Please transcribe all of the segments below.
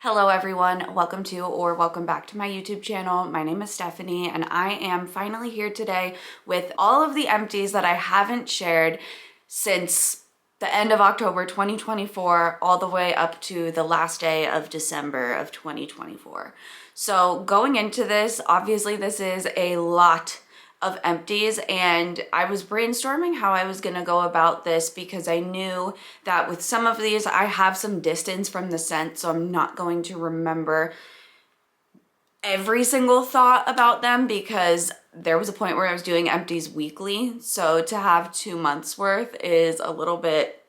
Hello everyone, welcome to or welcome back to my YouTube channel. My name is Stephanie and I am finally here today with all of the empties that I haven't shared since the end of October 2024 all the way up to the last day of December of 2024. So going into this, obviously this is a lot of empties and I was brainstorming how I was gonna go about this because I knew that with some of these I have some distance from the scent, so I'm not going to remember every single thought about them because there was a point where I was doing empties weekly, so to have 2 months worth is a little bit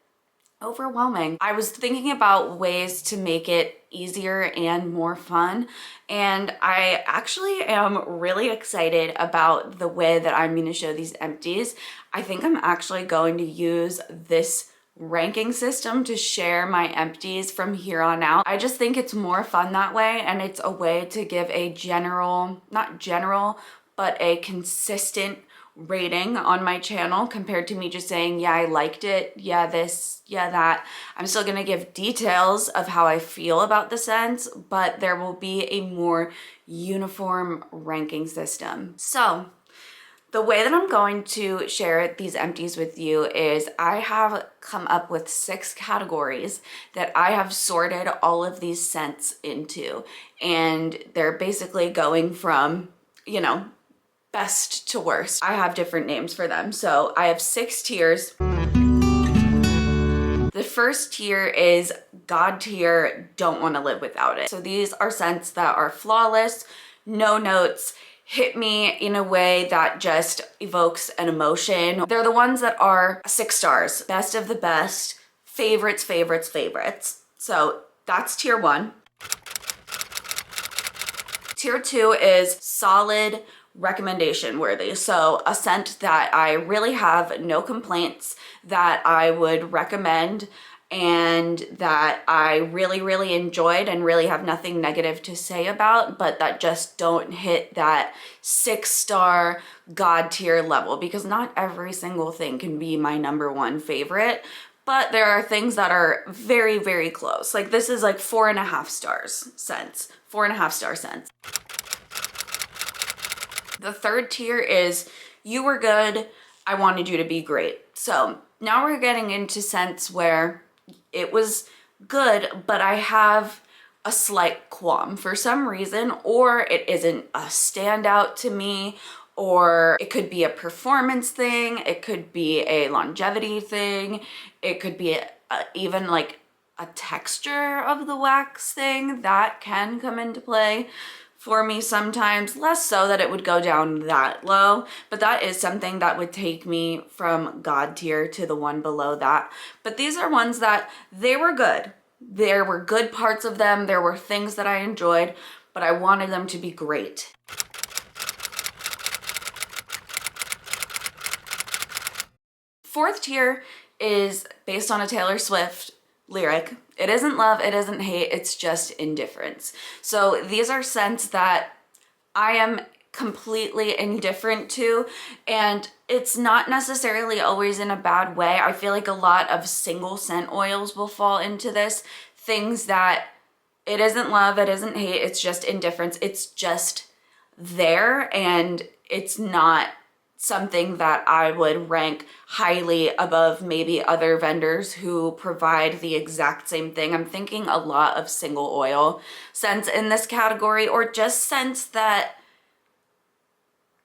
overwhelming. I was thinking about ways to make it easier and more fun, and I actually am really excited about the way that I'm going to show these empties. I think I'm actually going to use this ranking system to share my empties from here on out. I just think it's more fun that way, and it's a way to give a not general, but a consistent rating on my channel compared to me just saying, yeah, I liked it, yeah, this, yeah, that. I'm still gonna give details of how I feel about the scents, but there will be a more uniform ranking system. So the way that I'm going to share these empties with you is I have come up with 6 categories that I have sorted all of these scents into, and they're basically going from, best to worst. I have different names for them. So I have 6 tiers. The first tier is God tier, don't want to live without it. So these are scents that are flawless, no notes, hit me in a way that just evokes an emotion. They're the ones that are 6 stars, best of the best, favorites, favorites, favorites. So that's tier 1. Tier 2 is solid, recommendation worthy. So a scent that I really have no complaints, that I would recommend, and that I really enjoyed and really have nothing negative to say about, but that just don't hit that 6-star God tier level, because not every single thing can be my #1 favorite. But there are things that are very close. Like this is like 4.5 stars scents, 4.5 star scents. The third tier is you were good, I wanted you to be great. So now we're getting into scents where it was good, but I have a slight qualm for some reason, or it isn't a standout to me, or it could be a performance thing, it could be a longevity thing, it could be even like a texture of the wax thing that can come into play for me sometimes, less so that it would go down that low, but that is something that would take me from God tier to the one below that. But these are ones that they were good. There were good parts of them, there were things that I enjoyed, but I wanted them to be great. Fourth tier is based on a Taylor Swift lyric. It isn't love, it isn't hate, it's just indifference. So these are scents that I am completely indifferent to, and it's not necessarily always in a bad way. I feel like a lot of single scent oils will fall into this. Things that it isn't love, it isn't hate, it's just indifference. It's just there, and it's not something that I would rank highly above maybe other vendors who provide the exact same thing. I'm thinking a lot of single oil scents in this category, or just scents that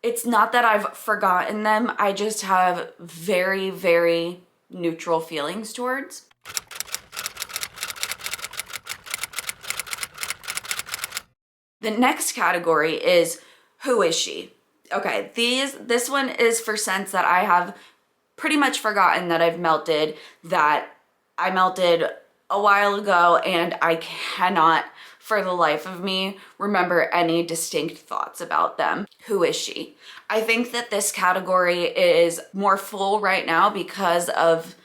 it's not that I've forgotten them, I just have very neutral feelings towards. The next category is who is she? Okay, this one is for scents that I have pretty much forgotten that I've melted, that I melted a while ago, and I cannot for the life of me remember any distinct thoughts about them. Who is she? I think that this category is more full right now because of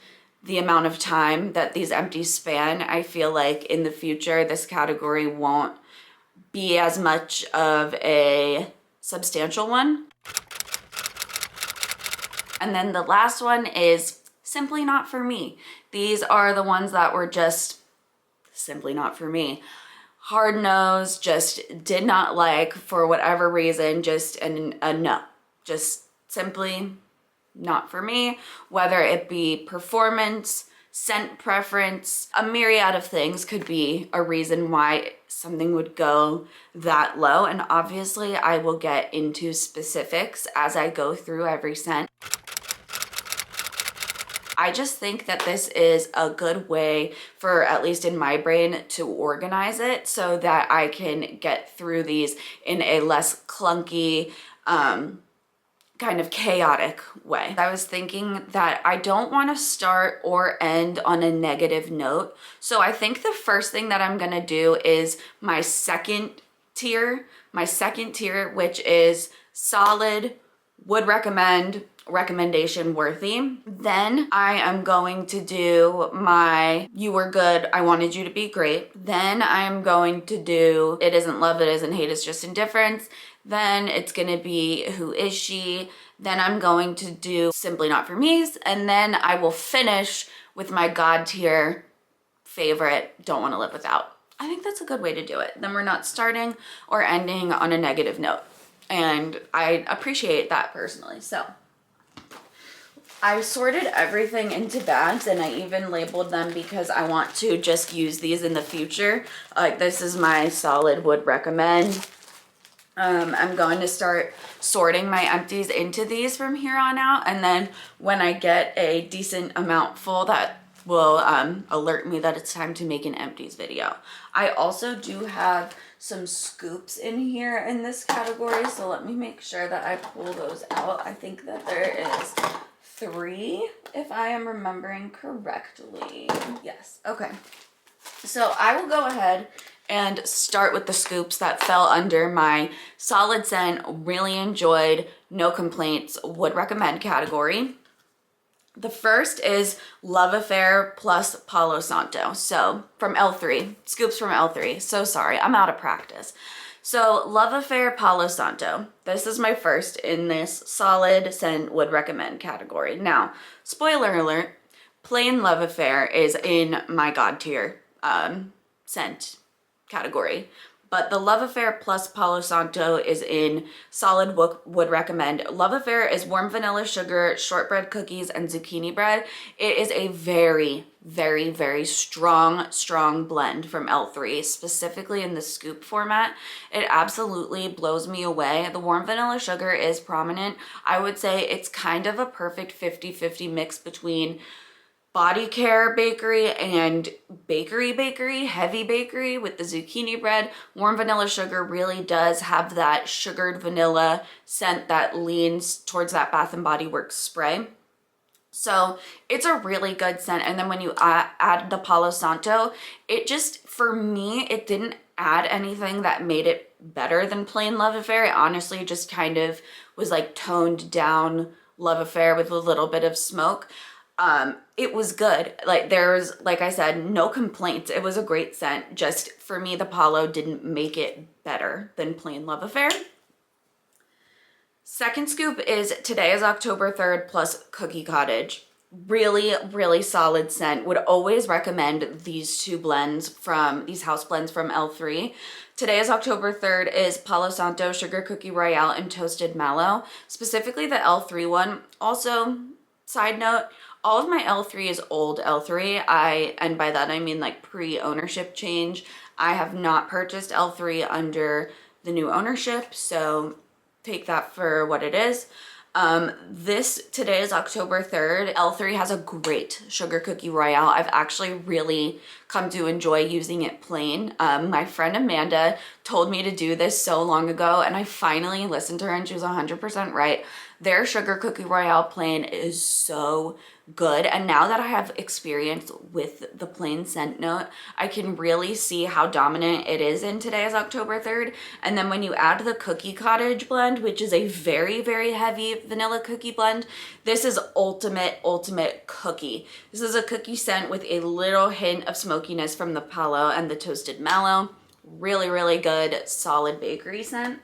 the amount of time that these empties span. I feel like in the future this category won't be as much of a substantial one. And then the last one is simply not for me. These are the ones that were just simply not for me. hard nose, just did not like for whatever reason, just a no. Just simply not for me, whether it be performance, scent preference, a myriad of things could be a reason why something would go that low. And obviously I will get into specifics as I go through every scent. I just think that this is a good way for, at least in my brain, to organize it so that I can get through these in a less clunky, kind of chaotic way. I was thinking that I don't want to start or end on a negative note. So I think the first thing that I'm going to do is my second tier, which is solid, would recommend, recommendation worthy. Then I am going to do my you were good, I wanted you to be great. Then I am going to do it isn't love, it isn't hate, it's just indifference. Then it's gonna be who is she. Then I'm going to do simply not for me's, and then I will finish with my God tier favorite, don't want to live without. I think that's a good way to do it. Then we're not starting or ending on a negative note, and I appreciate that personally. So I sorted everything into bags, and I even labeled them because I want to just use these in the future. Like this is my solid would recommend. I'm going to start sorting my empties into these from here on out, and then when I get a decent amount full, that will alert me that it's time to make an empties video. I also do have some scoops in here in this category, so let me make sure that I pull those out. I think that there is 3, if I am remembering correctly. Yes, okay. So I will go ahead and start with the scoops that fell under my solid scent, really enjoyed, no complaints, would recommend category. The first is Love Affair plus Palo Santo. So from L3, scoops from L3. So sorry, I'm out of practice. So Love Affair, Palo Santo. This is my first in this solid scent would recommend category. Now, spoiler alert, plain Love Affair is in my God tier scent category, but the Love Affair plus Palo Santo is in solid would recommend. Love Affair is warm vanilla sugar, shortbread cookies, and zucchini bread. It is a very, very, very strong blend from L3, specifically in the scoop format. It absolutely blows me away. The warm vanilla sugar is prominent. I would say it's kind of a perfect 50-50 mix between body care bakery and bakery, heavy bakery with the zucchini bread. Warm vanilla sugar really does have that sugared vanilla scent that leans towards that Bath & Body Works spray. So it's a really good scent. And then when you add the Palo Santo, it just, for me, it didn't add anything that made it better than plain Love Affair. It honestly just kind of was like toned down Love Affair with a little bit of smoke. It was good. Like there's, like I said, no complaints. It was a great scent. Just for me, the Palo didn't make it better than plain Love Affair. Second scoop is Today is October 3rd plus Cookie Cottage. Really, really solid scent. Would always recommend these two blends from, these house blends from L3. Today is October 3rd is Palo Santo, Sugar Cookie Royale, and Toasted Mallow. Specifically the L3 one. Also, side note, all of my L3 is old L3. And by that I mean like pre-ownership change. I have not purchased L3 under the new ownership, so take that for what it is. Today is October 3rd. L3 has a great Sugar Cookie Royale. I've actually really come to enjoy using it plain. My friend Amanda told me to do this so long ago, and I finally listened to her, and she was 100% right. Their Sugar Cookie Royale plain is so good, and now that I have experience with the plain scent note, I can really see how dominant it is in Today is October 3rd. And then when you add the Cookie Cottage blend, which is a very, very heavy vanilla cookie blend, this is ultimate cookie. This is a cookie scent with a little hint of smokiness from the Palo and the Toasted Mallow. Really, really good, solid bakery scent.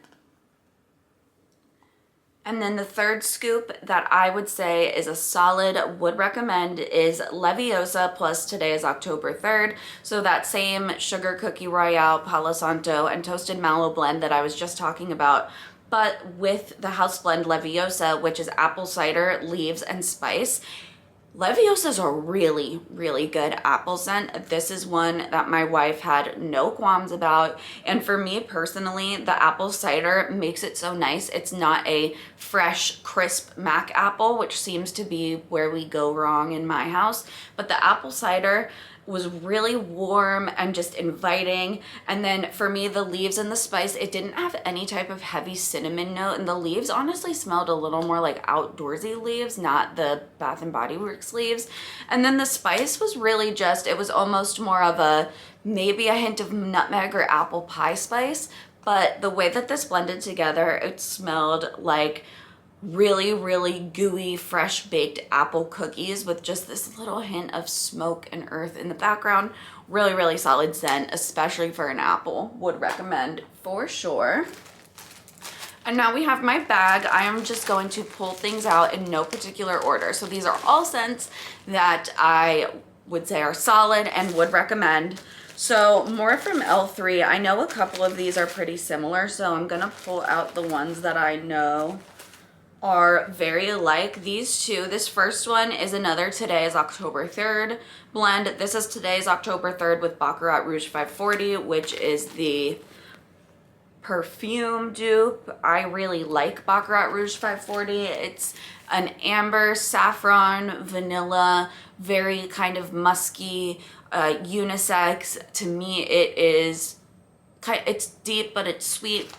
And then the third scoop that I would say is a solid, would recommend, is Leviosa, plus today is October 3rd. So that same Sugar Cookie Royale, Palo Santo, and Toasted Mallow blend that I was just talking about, but with the house blend Leviosa, which is apple cider, leaves, and spice. Leviosa is a really, really good apple scent. This is one that my wife had no qualms about. And for me personally, the apple cider makes it so nice. It's not a fresh, crisp Mac apple, which seems to be where we go wrong in my house. But the apple cider was really warm and just inviting. And then for me, the leaves and the spice, it didn't have any type of heavy cinnamon note, and the leaves honestly smelled a little more like outdoorsy leaves, not the Bath and Body Works leaves. And then the spice was really just, it was almost more of a, maybe a hint of nutmeg or apple pie spice, but the way that this blended together, it smelled like really, really gooey, fresh baked apple cookies with just this little hint of smoke and earth in the background. Really, really solid scent, especially for an apple. Would recommend for sure. And now we have my bag. I am just going to pull things out in no particular order. So these are all scents that I would say are solid and would recommend. So more from L3. I know a couple of these are pretty similar, so I'm gonna pull out the ones that I know are very alike. These two, this first one is another Today is October 3rd blend. This is Today's October 3rd with Baccarat Rouge 540, which is the perfume dupe. I really like Baccarat Rouge 540. It's an amber, saffron, vanilla, very kind of musky, unisex. To me, it's deep, but it's sweet.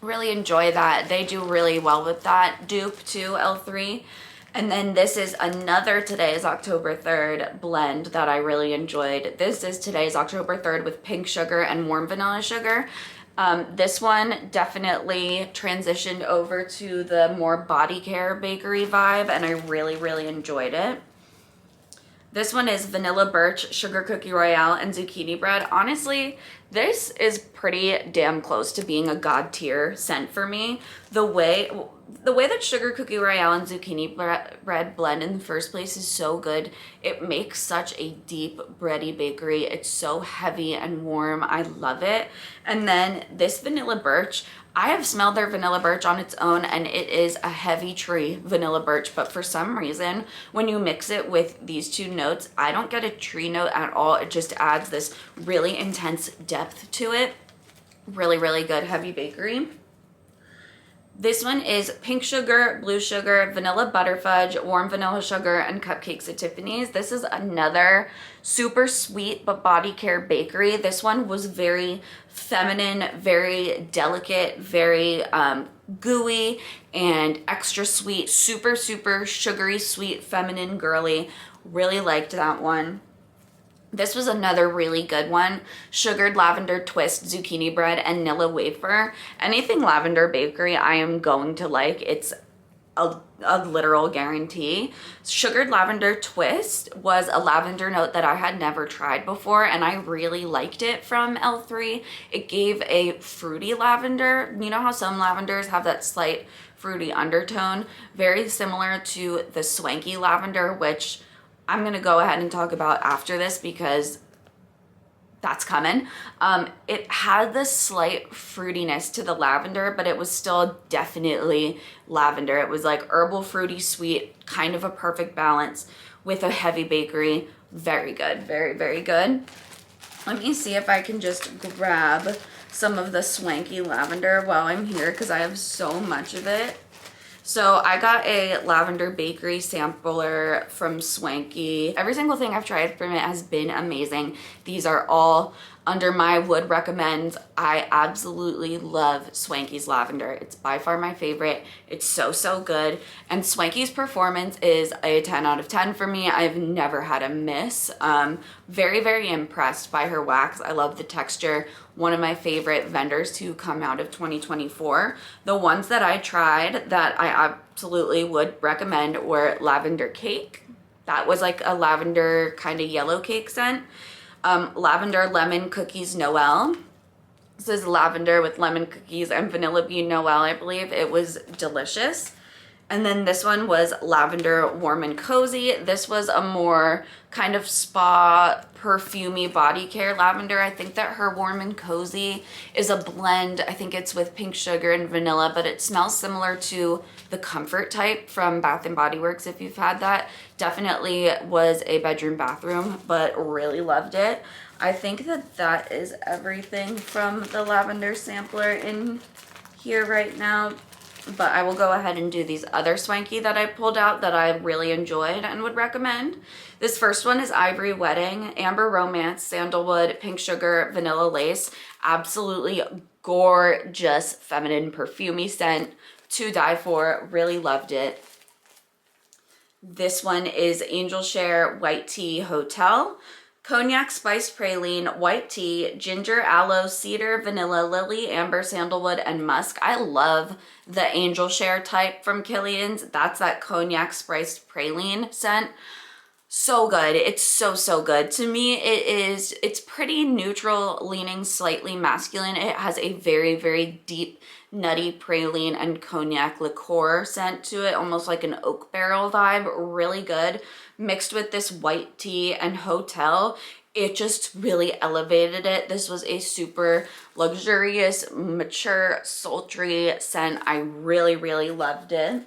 Really enjoy that. They do really well with that dupe too, L3. And then this is another Today's October 3rd blend that I really enjoyed. This is Today's October 3rd with pink sugar and warm vanilla sugar. This one definitely transitioned over to the more body care bakery vibe, and I really, really enjoyed it. This one is Vanilla Birch, Sugar Cookie Royale, and Zucchini Bread. Honestly, this is pretty damn close to being a god tier scent for me. The way that Sugar Cookie Royale and Zucchini Bread blend in the first place is so good. It makes such a deep, bready bakery. It's so heavy and warm. I love it. And then this Vanilla Birch, I have smelled their Vanilla Birch on its own, and it is a heavy tree Vanilla Birch, but for some reason, when you mix it with these two notes, I don't get a tree note at all. It just adds this really intense depth to it. Really, really good heavy bakery. This one is pink sugar, blue sugar, vanilla butterfudge, warm vanilla sugar, and cupcakes at Tiffany's. This is another super sweet but body care bakery. This one was very feminine, very delicate, very gooey and extra sweet, super, super sugary, sweet, feminine, girly. Really liked that one. This was another really good one. Sugared lavender twist, zucchini bread, and Nilla wafer. Anything lavender bakery I am going to like. It's a literal guarantee. Sugared lavender twist was a lavender note that I had never tried before, and I really liked it from L3. It gave a fruity lavender. You know how some lavenders have that slight fruity undertone? Very similar to the swanky lavender, which I'm gonna go ahead and talk about after this because that's coming. It had this slight fruitiness to the lavender, but it was still definitely lavender. It was like herbal, fruity, sweet, kind of a perfect balance with a heavy bakery. Very good, very, very good. Let me see if I can just grab some of the swanky lavender while I'm here because I have so much of it. So I got a lavender bakery sampler from Swanky. Every single thing I've tried from it has been amazing. These are all under my would recommend. I absolutely love Swanky's lavender. It's by far my favorite. It's so, so good. And Swanky's performance is a 10 out of 10 for me. I've never had a miss. Very, very impressed by her wax. I love the texture. One of my favorite vendors to come out of 2024. The ones that I tried that I absolutely would recommend were Lavender Cake. That was like a lavender kind of yellow cake scent. Lavender Lemon Cookies Noel. This is lavender with lemon cookies and vanilla bean Noel, I believe. It was delicious. And then this one was lavender warm and cozy. This was a more kind of spa perfumey body care lavender. I think that her warm and cozy is a blend. I think it's with pink sugar and vanilla, but it smells similar to the Comfort type from Bath and Body Works. If you've had that, definitely was a bedroom bathroom, but really loved it. I think that that is everything from the lavender sampler in here right now. But I will go ahead and do these other swanky that I pulled out that I really enjoyed and would recommend. This first one is Ivory Wedding, Amber Romance, Sandalwood, Pink Sugar, Vanilla Lace. Absolutely gorgeous feminine perfumey scent to die for. Really loved it. This one is Angel Share White Tea Hotel. Cognac Spiced Praline, White Tea, Ginger, Aloe, Cedar, Vanilla, Lily, Amber, Sandalwood, and Musk. I love the Angel Share type from Killian's. That's that Cognac Spiced Praline scent. So good. It's so good. To me, it's pretty neutral, leaning slightly masculine. It has a very deep, nutty praline and cognac liqueur scent to it, almost like an oak barrel vibe. Really good. Mixed with this white tea and hotel, it just really elevated it. This was a super luxurious, mature, sultry scent. I really loved it.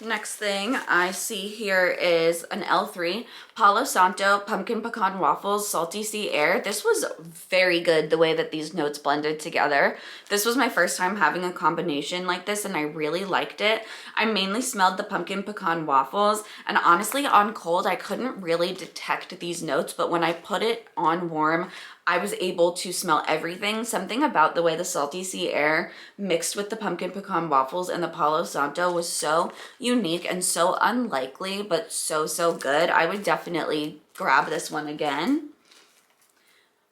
Next thing I see here is an L3 Palo Santo Pumpkin Pecan Waffles Salty Sea Air. This was very good the way that these notes blended together. This was my first time having a combination like this and I really liked it. I mainly smelled the pumpkin pecan waffles and honestly on cold I couldn't really detect these notes, but when I put it on warm I was able to smell everything. Something about the way the Salty Sea Air mixed with the pumpkin pecan waffles and the Palo Santo was so unique and so unlikely, but so good. I would definitely grab this one again.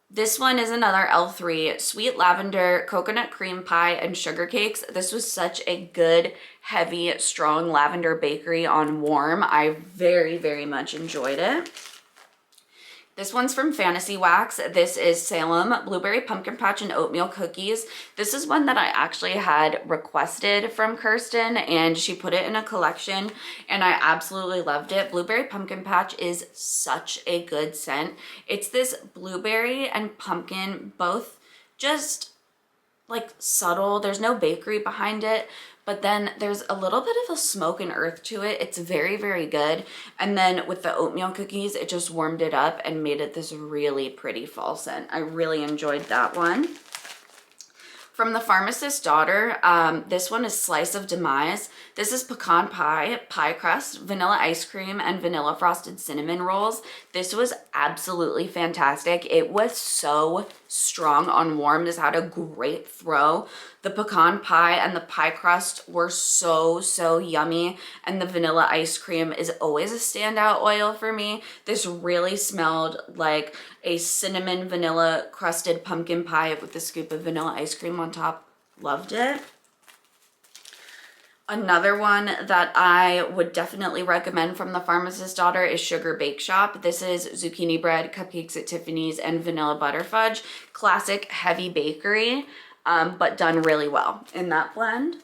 This one is another L3, Sweet Lavender, Coconut Cream Pie, and Sugar Cakes. This was such a good, heavy, strong lavender bakery on warm. I very much enjoyed it. This one's from Fantasy Wax. This is Salem Blueberry Pumpkin Patch and Oatmeal Cookies. This is one that I actually had requested from Kirsten and she put it in a collection and I absolutely loved it. Blueberry Pumpkin Patch is such a good scent. It's this blueberry and pumpkin, both just like subtle. There's no bakery behind it, but then there's a little bit of a smoke and earth to it. It's very good. And then with the oatmeal cookies, it just warmed it up and made it this really pretty fall scent. I really enjoyed that one. From the Pharmacist's Daughter, this one is Slice of Demise. This is pecan pie, pie crust, vanilla ice cream, and vanilla frosted cinnamon rolls. This was absolutely fantastic. It was so strong on warm. This had a great throw. The pecan pie and the pie crust were so yummy, and the vanilla ice cream is always a standout oil for me. This really smelled like a cinnamon vanilla crusted pumpkin pie with a scoop of vanilla ice cream on top. Loved it. Another one that I would definitely recommend from the Pharmacist's Daughter is Sugar Bake Shop. This is zucchini bread, cupcakes at Tiffany's, and vanilla butter fudge. Classic heavy bakery, but done really well in that blend.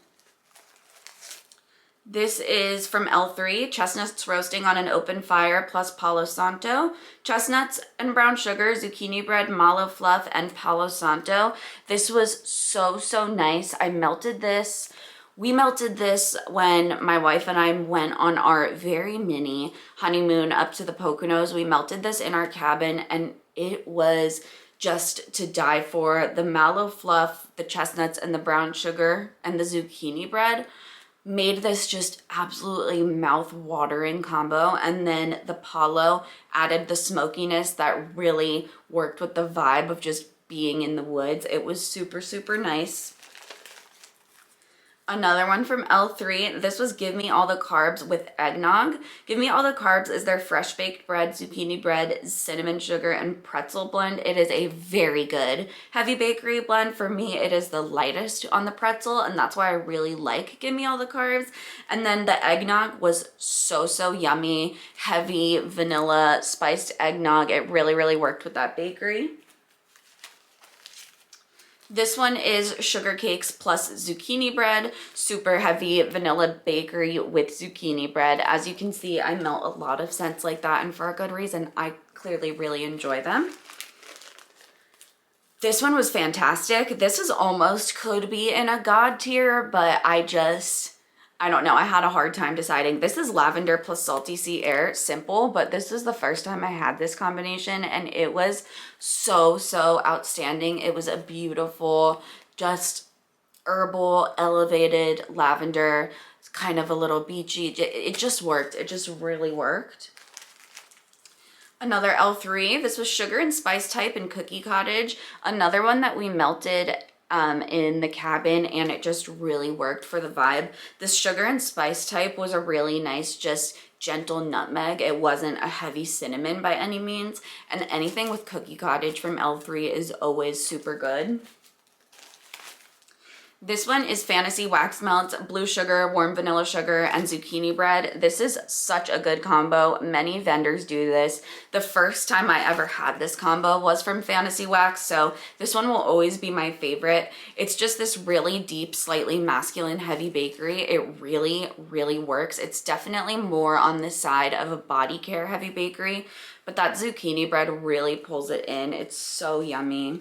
This is from L3, Chestnuts Roasting on an Open Fire plus Palo Santo. Chestnuts and brown sugar, zucchini bread, mallow fluff, and Palo Santo. This was so nice. I melted this. We melted this when my wife and I went on our very mini honeymoon up to the Poconos. We melted this in our cabin and it was just to die for. The mallow fluff, the chestnuts, and the brown sugar, and the zucchini bread made this just absolutely mouth-watering combo. And then the Palo added the smokiness that really worked with the vibe of just being in the woods. It was super nice. Another one from L3, this was Give Me All the Carbs with Eggnog. Give Me All the Carbs is their fresh baked bread, zucchini bread, cinnamon sugar, and pretzel blend. It is a very good heavy bakery blend. For me, it is the lightest on the pretzel, and that's why I really like Give Me All the Carbs. And then the eggnog was so yummy, heavy vanilla spiced eggnog. It really worked with that bakery. This one is sugar cakes plus zucchini bread, super heavy vanilla bakery with zucchini bread. As you can see, I melt a lot of scents like that, and for a good reason. I clearly really enjoy them. This one was fantastic. This is almost could be in a God tier, but I don't know. I had a hard time deciding. This is lavender plus salty sea air, simple, but this is the first time I had this combination and it was so, so outstanding. It was a beautiful, just herbal, elevated lavender, kind of a little beachy. It just worked. It just really worked. Another L3, this was sugar and spice type and cookie cottage. Another one that we melted in the cabin, and it just really worked for the vibe. This sugar and spice type was a really nice, just gentle nutmeg. It wasn't a heavy cinnamon by any means, and anything with cookie cottage from L3 is always super good. This one is Fantasy Wax Melts, blue sugar, warm vanilla sugar, and zucchini bread. This is such a good combo. Many vendors do this. The first time I ever had this combo was from Fantasy Wax, so this one will always be my favorite. It's just this really deep, slightly masculine heavy bakery. It really, really works. It's definitely more on the side of a body care heavy bakery, but that zucchini bread really pulls it in. It's so yummy.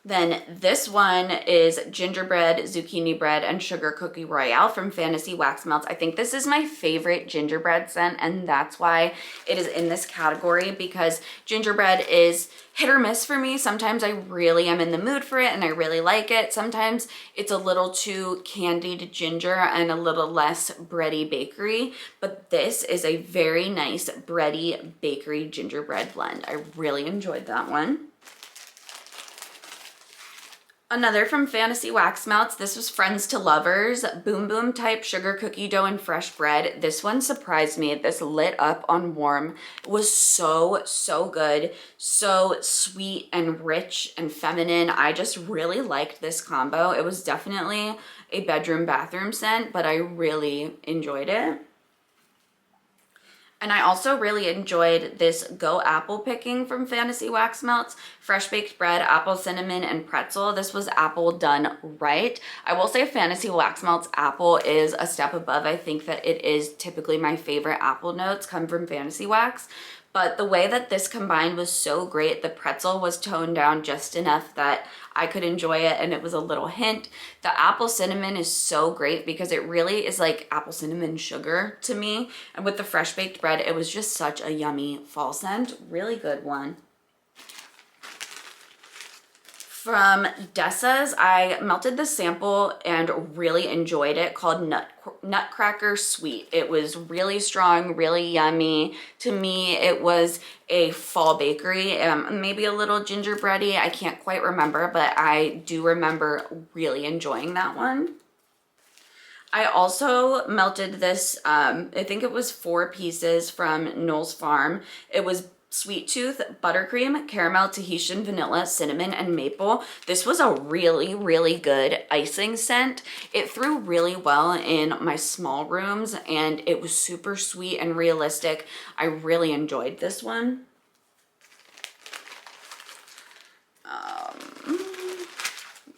Then this one is gingerbread, zucchini bread, and sugar cookie royale from Fantasy Wax Melts. I think this is my favorite gingerbread scent, and that's why it is in this category, because gingerbread is hit or miss for me. Sometimes I really am in the mood for it and I really like it. Sometimes it's a little too candied ginger and a little less bready bakery, but this is a very nice bready bakery gingerbread blend. I really enjoyed that one. Another from Fantasy Wax Melts. This was Friends to Lovers, boom boom type sugar cookie dough and fresh bread. This one surprised me. This lit up on warm. It was so, so good. So sweet and rich and feminine. I just really liked this combo. It was definitely a bedroom bathroom scent, but I really enjoyed it. And I also really enjoyed this Go Apple Picking from Fantasy Wax Melts. Fresh baked bread, apple cinnamon, and pretzel. This was apple done right. I will say Fantasy Wax Melts apple is a step above. I think that it is typically my favorite apple notes come from Fantasy Wax. But the way that this combined was so great. The pretzel was toned down just enough that I could enjoy it, and it was a little hint. The apple cinnamon is so great because it really is like apple cinnamon sugar to me. And with the fresh baked bread, it was just such a yummy fall scent. Really good one. From Dessa's, I melted the sample and really enjoyed it, called Nutcracker Sweet. It was really strong, really yummy. To me, it was a fall bakery, maybe a little gingerbready. I can't quite remember, but I do remember really enjoying that one. I also melted this, I think it was 4 pieces from Knoll's Farm. It was Sweet Tooth, buttercream, caramel, Tahitian vanilla, cinnamon, and maple. This was a really, really good icing scent. It threw really well in my small rooms, and it was super sweet and realistic. I really enjoyed this one. Let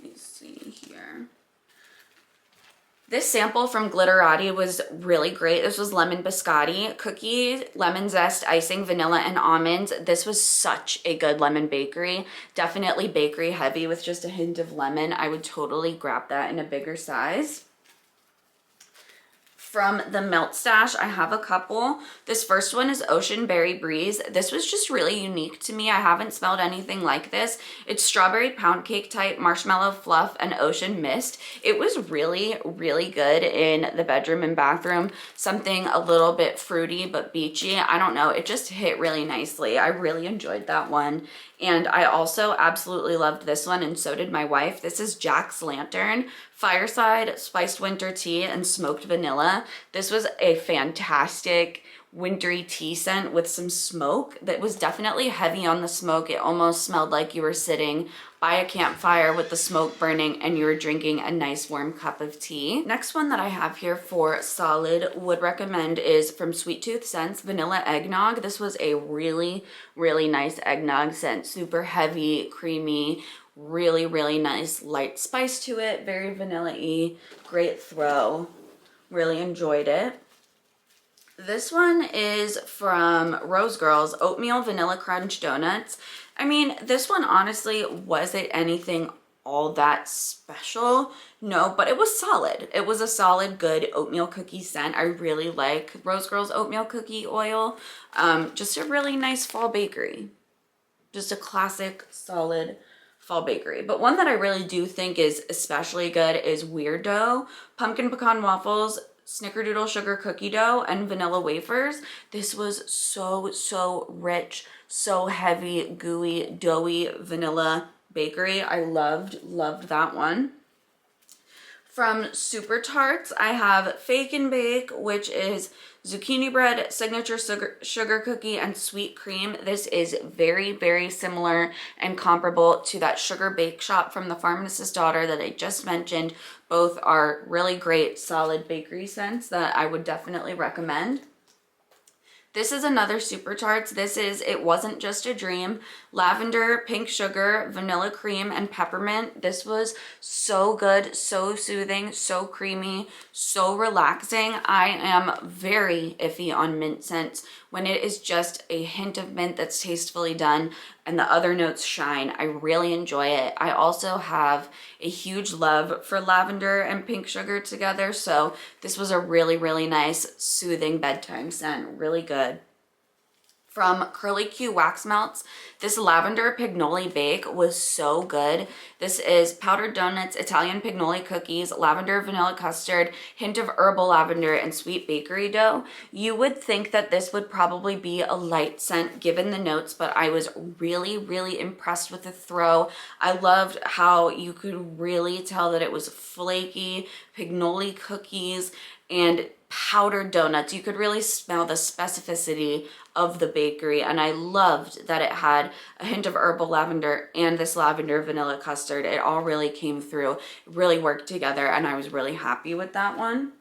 me see here. This sample from Glitterati was really great. This was lemon biscotti, cookie, lemon zest, icing, vanilla, and almonds. This was such a good lemon bakery. Definitely bakery heavy with just a hint of lemon. I would totally grab that in a bigger size. From the Melt Stash, I have a couple. This first one is Ocean Berry Breeze. This was just really unique to me. I haven't smelled anything like this. It's strawberry pound cake type, marshmallow fluff, and ocean mist. It was really, really good in the bedroom and bathroom. Something a little bit fruity but beachy. I don't know. It just hit really nicely. I really enjoyed that one. And I also absolutely loved this one, and so did my wife. This is Jack's Lantern, Fireside, Spiced Winter Tea, and Smoked Vanilla. This was a fantastic wintry tea scent with some smoke that was definitely heavy on the smoke. It almost smelled like you were sitting by a campfire with the smoke burning and you were drinking a nice warm cup of tea. Next one that I have here for solid would recommend is from Sweet Tooth Scents Vanilla Eggnog. This was a really, really nice eggnog scent. Super heavy, creamy, really, really nice light spice to it. Very vanilla-y, great throw. Really enjoyed it. This one is from Rose Girls Oatmeal Vanilla Crunch Donuts. I mean, this one honestly wasn't anything all that special. No, but it was solid. It was a solid, good oatmeal cookie scent. I really like Rose Girls oatmeal cookie oil. Just a really nice fall bakery. Just a classic, solid fall bakery. But one that I really do think is especially good is Weirdo Pumpkin Pecan Waffles, Snickerdoodle Sugar Cookie Dough, and Vanilla Wafers. This was so rich, so heavy, gooey, doughy vanilla bakery. I loved that one. From Super Tarts, I have Fake and Bake, which is zucchini bread, signature sugar cookie, and sweet cream. This is very, very similar and comparable to that sugar bake shop from the Pharmacist's Daughter that I just mentioned. Both are really great, solid bakery scents that I would definitely recommend. This is another Super Tarts. This is It Wasn't Just a Dream. Lavender, pink sugar, vanilla cream, and peppermint. This was so good, so soothing, so creamy, so relaxing. I am very iffy on mint scents. When it is just a hint of mint that's tastefully done and the other notes shine, I really enjoy it. I also have a huge love for lavender and pink sugar together, so this was a really, really nice, soothing bedtime scent. Really good. From Curly Q Wax Melts, this lavender pignoli bake was so good. This is powdered donuts, Italian pignoli cookies, lavender vanilla custard, hint of herbal lavender, and sweet bakery dough. You would think that this would probably be a light scent given the notes, but I was really, really impressed with the throw. I loved how you could really tell that it was flaky pignoli cookies and powdered donuts. You could really smell the specificity of the bakery, and I loved that it had a hint of herbal lavender and this lavender vanilla custard. It all really came through, it really worked together, and I was really happy with that one.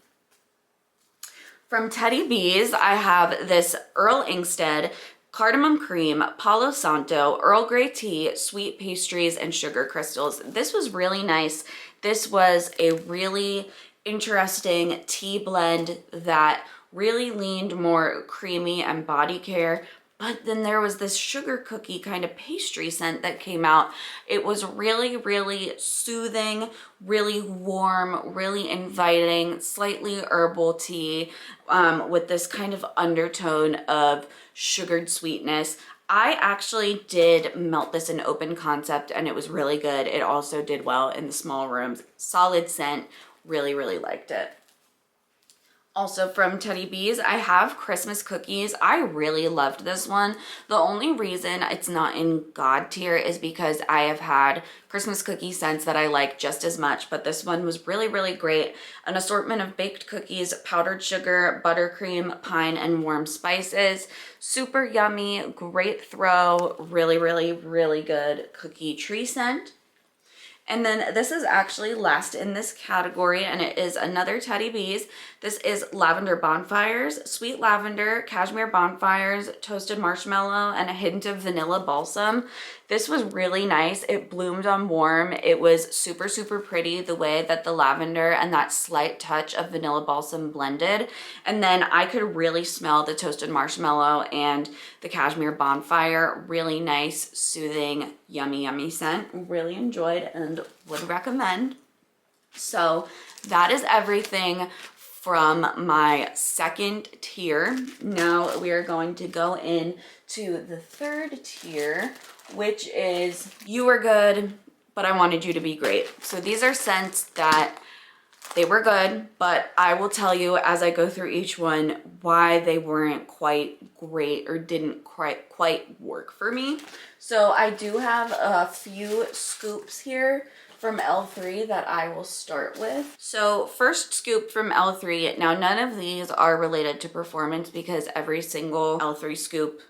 From Teddy Bees, I have this Earl Inkstead cardamom cream, Palo Santo, Earl Grey tea, sweet pastries, and sugar crystals. This was really nice. This was a really interesting tea blend that really leaned more creamy and body care, but then there was this sugar cookie kind of pastry scent that came out. It was really, really soothing, really warm, really inviting, slightly herbal tea with this kind of undertone of sugared sweetness. I actually did melt this in open concept and it was really good. It also did well in the small rooms. Solid scent. Really, really liked it. Also from Teddy Bees, I have Christmas cookies. I really loved this one. The only reason it's not in God tier is because I have had Christmas cookie scents that I like just as much, but this one was really, really great. An assortment of baked cookies, powdered sugar, buttercream, pine, and warm spices. Super yummy, great throw, really, really, really good cookie tree scent. And then this is actually last in this category, and it is another Teddy Bees. This is Lavender Bonfires, Sweet Lavender, Cashmere Bonfires, Toasted Marshmallow, and a hint of Vanilla Balsam. This was really nice. It bloomed on warm. It was super, super pretty the way that the lavender and that slight touch of Vanilla Balsam blended. And then I could really smell the Toasted Marshmallow and the Cashmere Bonfire. Really nice, soothing, yummy, yummy scent. Really enjoyed and would recommend. So that is everything from my second tier. Now we are going to go in to the third tier, which is you were good, but I wanted you to be great. So these are scents that they were good, but I will tell you as I go through each one why they weren't quite great or didn't quite work for me. So I do have a few scoops here from L3 that I will start with. So first scoop from L3. Now none of these are related to performance because every single L3 scoop,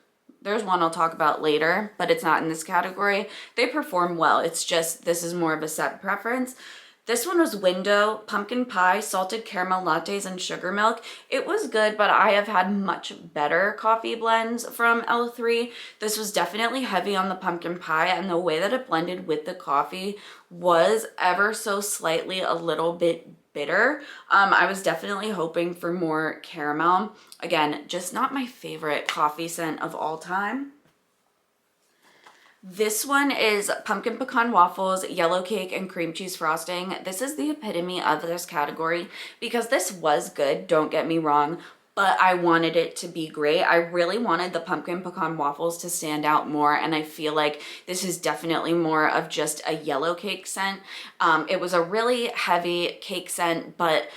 there's one I'll talk about later, but it's not in this category. They perform well. It's just, this is more of a set preference. This one was Window, pumpkin pie, salted caramel lattes, and sugar milk. It was good, but I have had much better coffee blends from L3. This was definitely heavy on the pumpkin pie, and the way that it blended with the coffee was ever so slightly a little bit bitter. I was definitely hoping for more caramel. Again, just not my favorite coffee scent of all time. This one is pumpkin pecan waffles, yellow cake, and cream cheese frosting. This is the epitome of this category because this was good, don't get me wrong, but I wanted it to be great. I really wanted the pumpkin pecan waffles to stand out more, and I feel like this is definitely more of just a yellow cake scent. It was a really heavy cake scent, but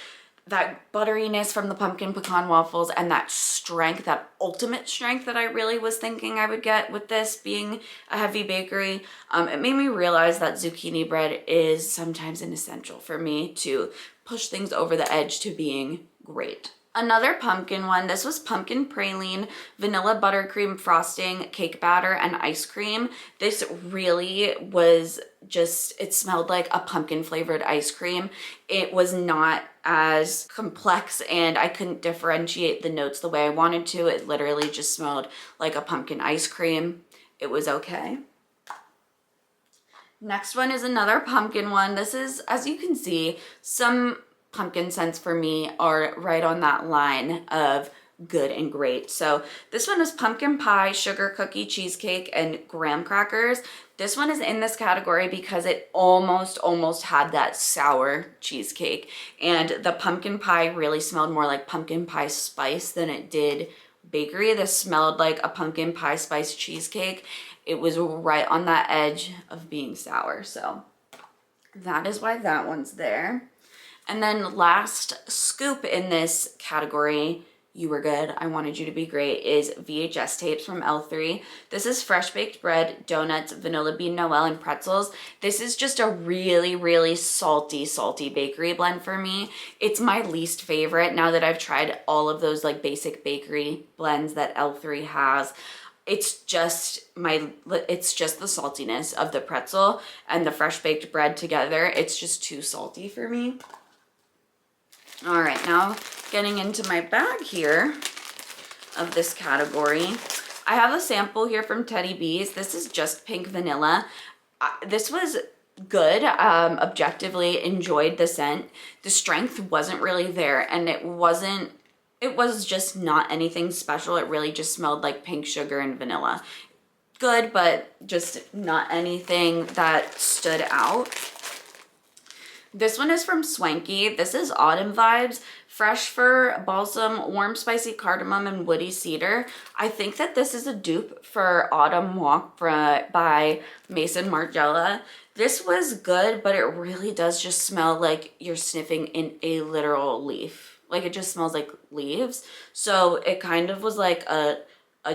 that butteriness from the pumpkin pecan waffles and that strength, that ultimate strength that I really was thinking I would get with this being a heavy bakery, it made me realize that zucchini bread is sometimes an essential for me to push things over the edge to being great. Another pumpkin one, this was pumpkin praline, vanilla buttercream frosting, cake batter, and ice cream. This really was just, it smelled like a pumpkin flavored ice cream. It was not as complex and I couldn't differentiate the notes the way I wanted to. It literally just smelled like a pumpkin ice cream. It was okay. Next one is another pumpkin one. This is, as you can see, some pumpkin scents for me are right on that line of good and great. So this one is pumpkin pie, sugar cookie, cheesecake, and graham crackers. This one is in this category because it almost had that sour cheesecake, and the pumpkin pie really smelled more like pumpkin pie spice than it did bakery. This smelled like a pumpkin pie spice cheesecake. It was right on that edge of being sour, so that is why that one's there. And then last scoop in this category, you were good, I wanted you to be great, is VHS tapes from L3. This is fresh baked bread, donuts, vanilla bean Noel, and pretzels. This is just a really salty bakery blend for me. It's my least favorite now that I've tried all of those like basic bakery blends that L3 has. It's just the saltiness of the pretzel and the fresh baked bread together. It's just too salty for me. All right, now getting into my bag here of this category. I have a sample here from Teddy B's. This is just pink vanilla. This was good. Objectively enjoyed the scent. The strength wasn't really there, and it was just not anything special. It really just smelled like pink sugar and vanilla. Good, but just not anything that stood out. This one is from Swanky. This is Autumn Vibes, fresh fir, balsam, warm spicy cardamom, and woody cedar. I think that this is a dupe for Autumn Walk by Mason Margiela. This was good, but it really does just smell like you're sniffing in a literal leaf. Like it just smells like leaves. So it kind of was like a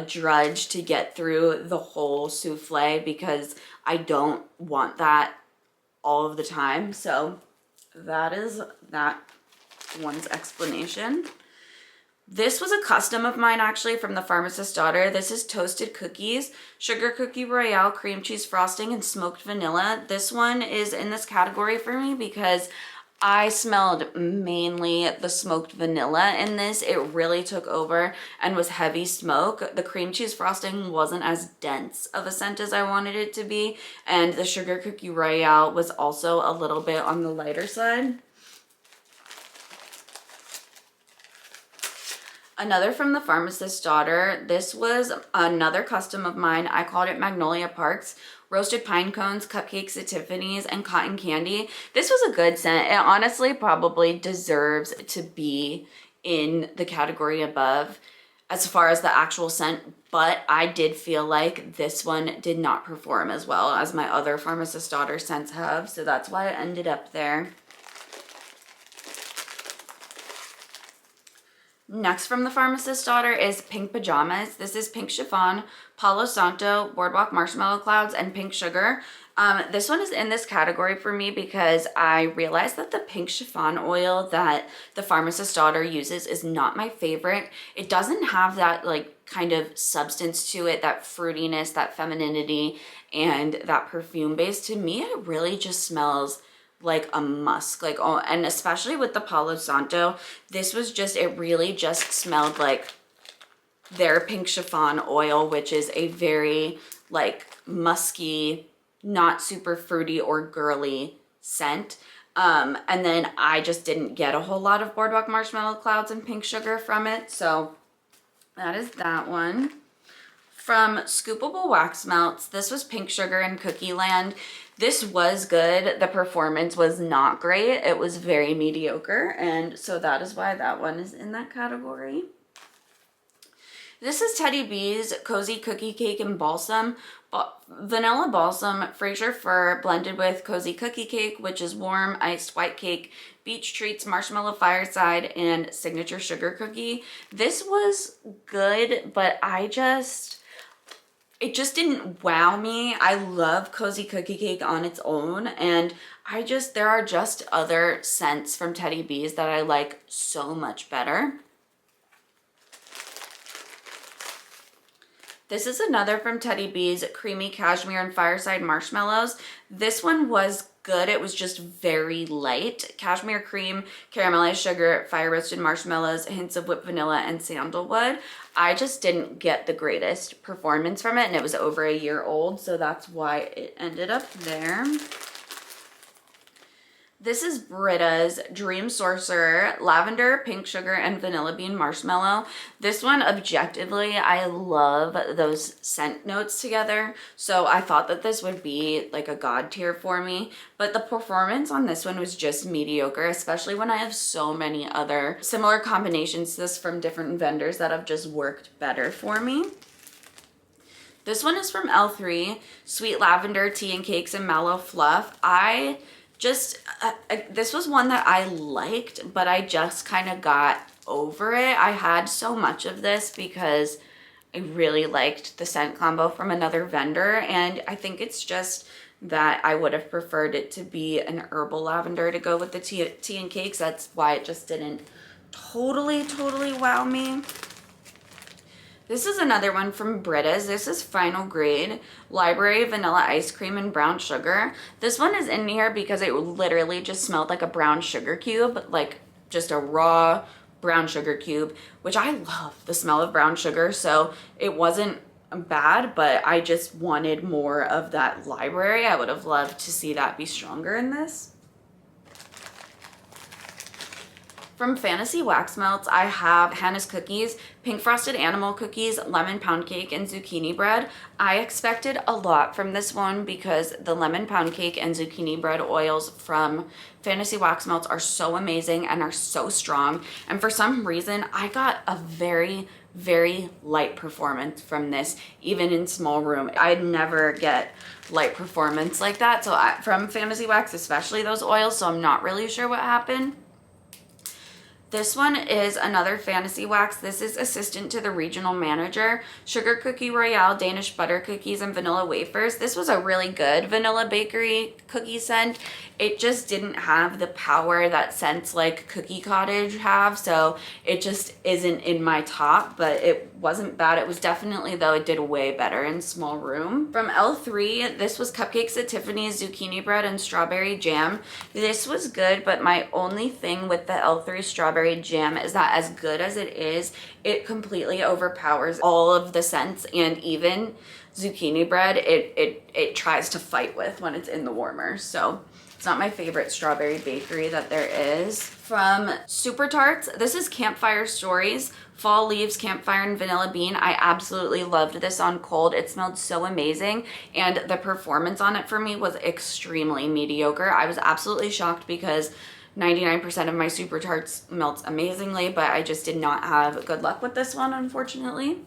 drudge to get through the whole souffle because I don't want that all of the time. So that is that one's explanation. This was a custom of mine actually from the Pharmacist's Daughter. This is toasted cookies, sugar cookie royale, cream cheese frosting, and smoked vanilla. This one is in this category for me because I smelled mainly the smoked vanilla in this. It really took over and was heavy smoke. The cream cheese frosting wasn't as dense of a scent as I wanted it to be. And the sugar cookie royale was also a little bit on the lighter side. Another from the Pharmacist's Daughter. This was another custom of mine. I called it Magnolia Parks. Roasted pine cones, cupcakes at Tiffany's, and cotton candy. This was a good scent. It honestly probably deserves to be in the category above as far as the actual scent, but I did feel like this one did not perform as well as my other Pharmacist's Daughter scents have, so that's why it ended up there. Next from the Pharmacist's Daughter is Pink Pajamas. This is Pink Chiffon, Palo Santo, Boardwalk Marshmallow Clouds, and Pink Sugar. This one is in this category for me because I realized that the pink chiffon oil that the Pharmacist's Daughter uses is not my favorite. It doesn't have that like kind of substance to it, that fruitiness, that femininity, and that perfume base. To me, it really just smells like a musk, like, oh, and especially with the Palo Santo, this was just, it really just smelled like their pink chiffon oil, which is a very like musky, not super fruity or girly scent. And then I just didn't get a whole lot of Boardwalk Marshmallow Clouds and Pink Sugar from it, so that is that one. From Scoopable Wax Melts, this was Pink Sugar and Cookie Land. This was good. The performance was not great. It was very mediocre, and so that is why that one is in that category. This is Teddy B's Cozy Cookie Cake and Balsam. Vanilla Balsam, Fraser Fir, blended with Cozy Cookie Cake, which is warm, iced white cake, beach treats, marshmallow fireside, and signature sugar cookie. This was good, but it just didn't wow me. I love Cozy Cookie Cake on its own, and there are just other scents from Teddy B's that I like so much better. This is another from Teddy B's, Creamy Cashmere and Fireside Marshmallows. This one was good. It was just very light. Cashmere cream, caramelized sugar, fire roasted marshmallows, hints of whipped vanilla, and sandalwood. I just didn't get the greatest performance from it, and it was over a year old, so that's why it ended up there. This is Britta's Dream Sorcerer, Lavender, Pink Sugar, and Vanilla Bean Marshmallow. This one, objectively, I love those scent notes together, so I thought that this would be like a god tier for me, but the performance on this one was just mediocre, especially when I have so many other similar combinations to this from different vendors that have just worked better for me. This one is from L3, Sweet Lavender, Tea and Cakes, and Mallow Fluff. This was one that I liked, but I just kind of got over it. I had so much of this because I really liked the scent combo from another vendor, and I think it's just that I would have preferred it to be an herbal lavender to go with the tea and cakes. That's why it just didn't totally wow me. This is another one from Britta's. This is Final Grade, Library Vanilla Ice Cream and Brown Sugar. This one is in here because it literally just smelled like a brown sugar cube, like just a raw brown sugar cube, which I love the smell of brown sugar, so it wasn't bad, but I just wanted more of that library. I would have loved to see that be stronger in this. From Fantasy Wax Melts, I have Hannah's Cookies, Pink Frosted Animal Cookies, Lemon Pound Cake, and Zucchini Bread. I expected a lot from this one because the Lemon Pound Cake and Zucchini Bread oils from Fantasy Wax Melts are so amazing and are so strong. And for some reason, I got a very light performance from this, even in small room. I'd never get light performance like that. So from Fantasy Wax, especially those oils, so I'm not really sure what happened. This one is another Fantasy Wax. This is Assistant to the Regional Manager, Sugar Cookie Royale, Danish Butter Cookies, and Vanilla Wafers. This was a really good vanilla bakery cookie scent. It just didn't have the power that scents like Cookie Cottage have, so it just isn't in my top, but it wasn't bad. It was definitely, though, it did way better in small room. From L3, this was Cupcakes at Tiffany's, Zucchini Bread, and Strawberry Jam. This was good, but my only thing with the L3 Strawberry Jam is that as good as it is, it completely overpowers all of the scents, and even Zucchini Bread, it tries to fight with when it's in the warmer, so it's not my favorite strawberry bakery that there is. From Super Tarts, this is Campfire Stories, Fall Leaves, Campfire, and Vanilla Bean. I absolutely loved this on cold. It smelled so amazing, and the performance on it for me was extremely mediocre. I was absolutely shocked because 99% of my Super Tarts melts amazingly, but I just did not have good luck with this one, unfortunately.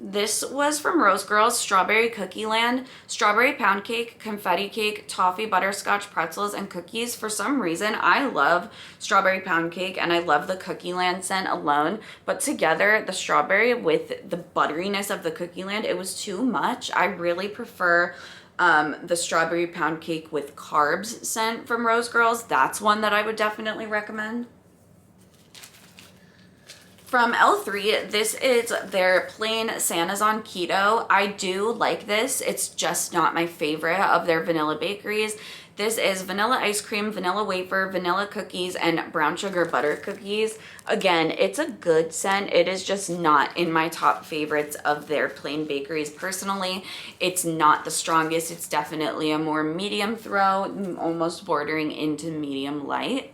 This was from Rose Girls, Strawberry Cookie Land, strawberry pound cake, confetti cake, toffee, butterscotch pretzels, and cookies. For some reason, I love strawberry pound cake and I love the Cookie Land scent alone, but together, the strawberry with the butteriness of the Cookie Land, it was too much. I really prefer the strawberry pound cake with carbs scent from Rose Girls. That's one that I would definitely recommend. From L3, this is their plain Santa's on Keto. I do like this. It's just not my favorite of their vanilla bakeries. This is vanilla ice cream, vanilla wafer, vanilla cookies, and brown sugar butter cookies. Again, it's a good scent. It is just not in my top favorites of their plain bakeries. Personally, it's not the strongest. It's definitely a more medium throw, almost bordering into medium light.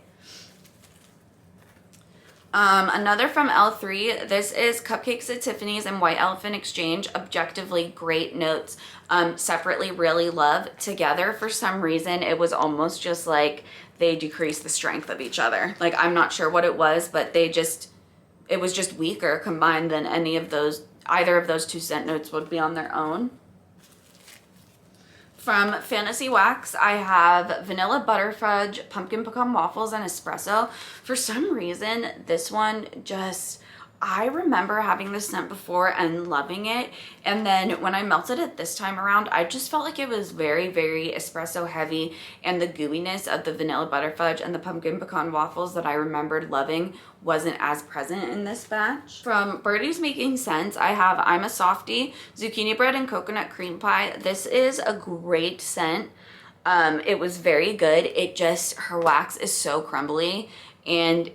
Another from L3, this is Cupcakes at Tiffany's and White Elephant Exchange. Objectively great notes. Separately really love. Together, for some reason, it was almost just like they decreased the strength of each other. Like, I'm not sure what it was, but it was just weaker combined than either of those two scent notes would be on their own. From Fantasy Wax, I have vanilla butter fudge, pumpkin pecan waffles, and espresso. For some reason, this one I remember having this scent before and loving it. And then when I melted it this time around, I just felt like it was very, very espresso heavy, and the gooiness of the vanilla butter fudge and the pumpkin pecan waffles that I remembered loving wasn't as present in this batch. From Birdie's Making Sense, I have I'm a Softie, zucchini bread, and coconut cream pie. This is a great scent. It was very good. Her wax is so crumbly, and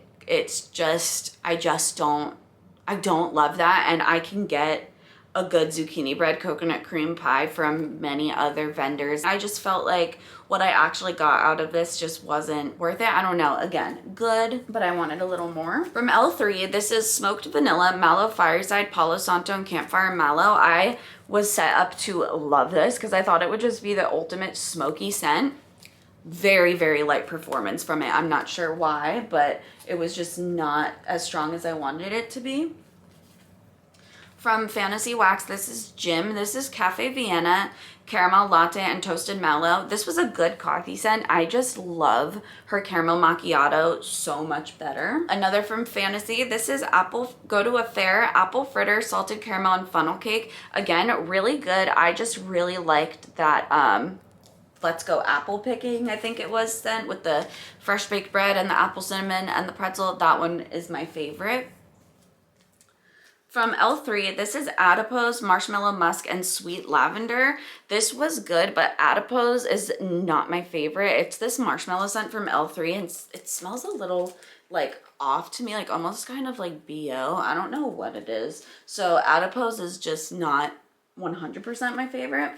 I don't love that, and I can get a good zucchini bread coconut cream pie from many other vendors. I just felt like what I actually got out of this just wasn't worth it. I don't know. Again, good, but I wanted a little more. From L3, this is Smoked Vanilla, Mallow Fireside, Palo Santo, and Campfire Mallow. I was set up to love this because I thought it would just be the ultimate smoky scent. Very, very light performance from it. I'm not sure why, but it was just not as strong as I wanted it to be. From Fantasy Wax, this is Jim. This is Cafe Vienna, Caramel Latte, and Toasted Mallow. This was a good coffee scent. I just love her caramel macchiato so much better. Another from Fantasy, this is Go to a Fair, Apple Fritter, Salted Caramel, and Funnel Cake. Again, really good. I just really liked that Let's Go Apple Picking, I think it was, scent with the fresh baked bread and the apple cinnamon and the pretzel. That one is my favorite. From L3, this is Adipose, Marshmallow Musk, and Sweet Lavender. This was good, but Adipose is not my favorite. It's this marshmallow scent from L3, and it smells a little like off to me, like almost kind of like BO. I don't know what it is. So Adipose is just not 100% my favorite.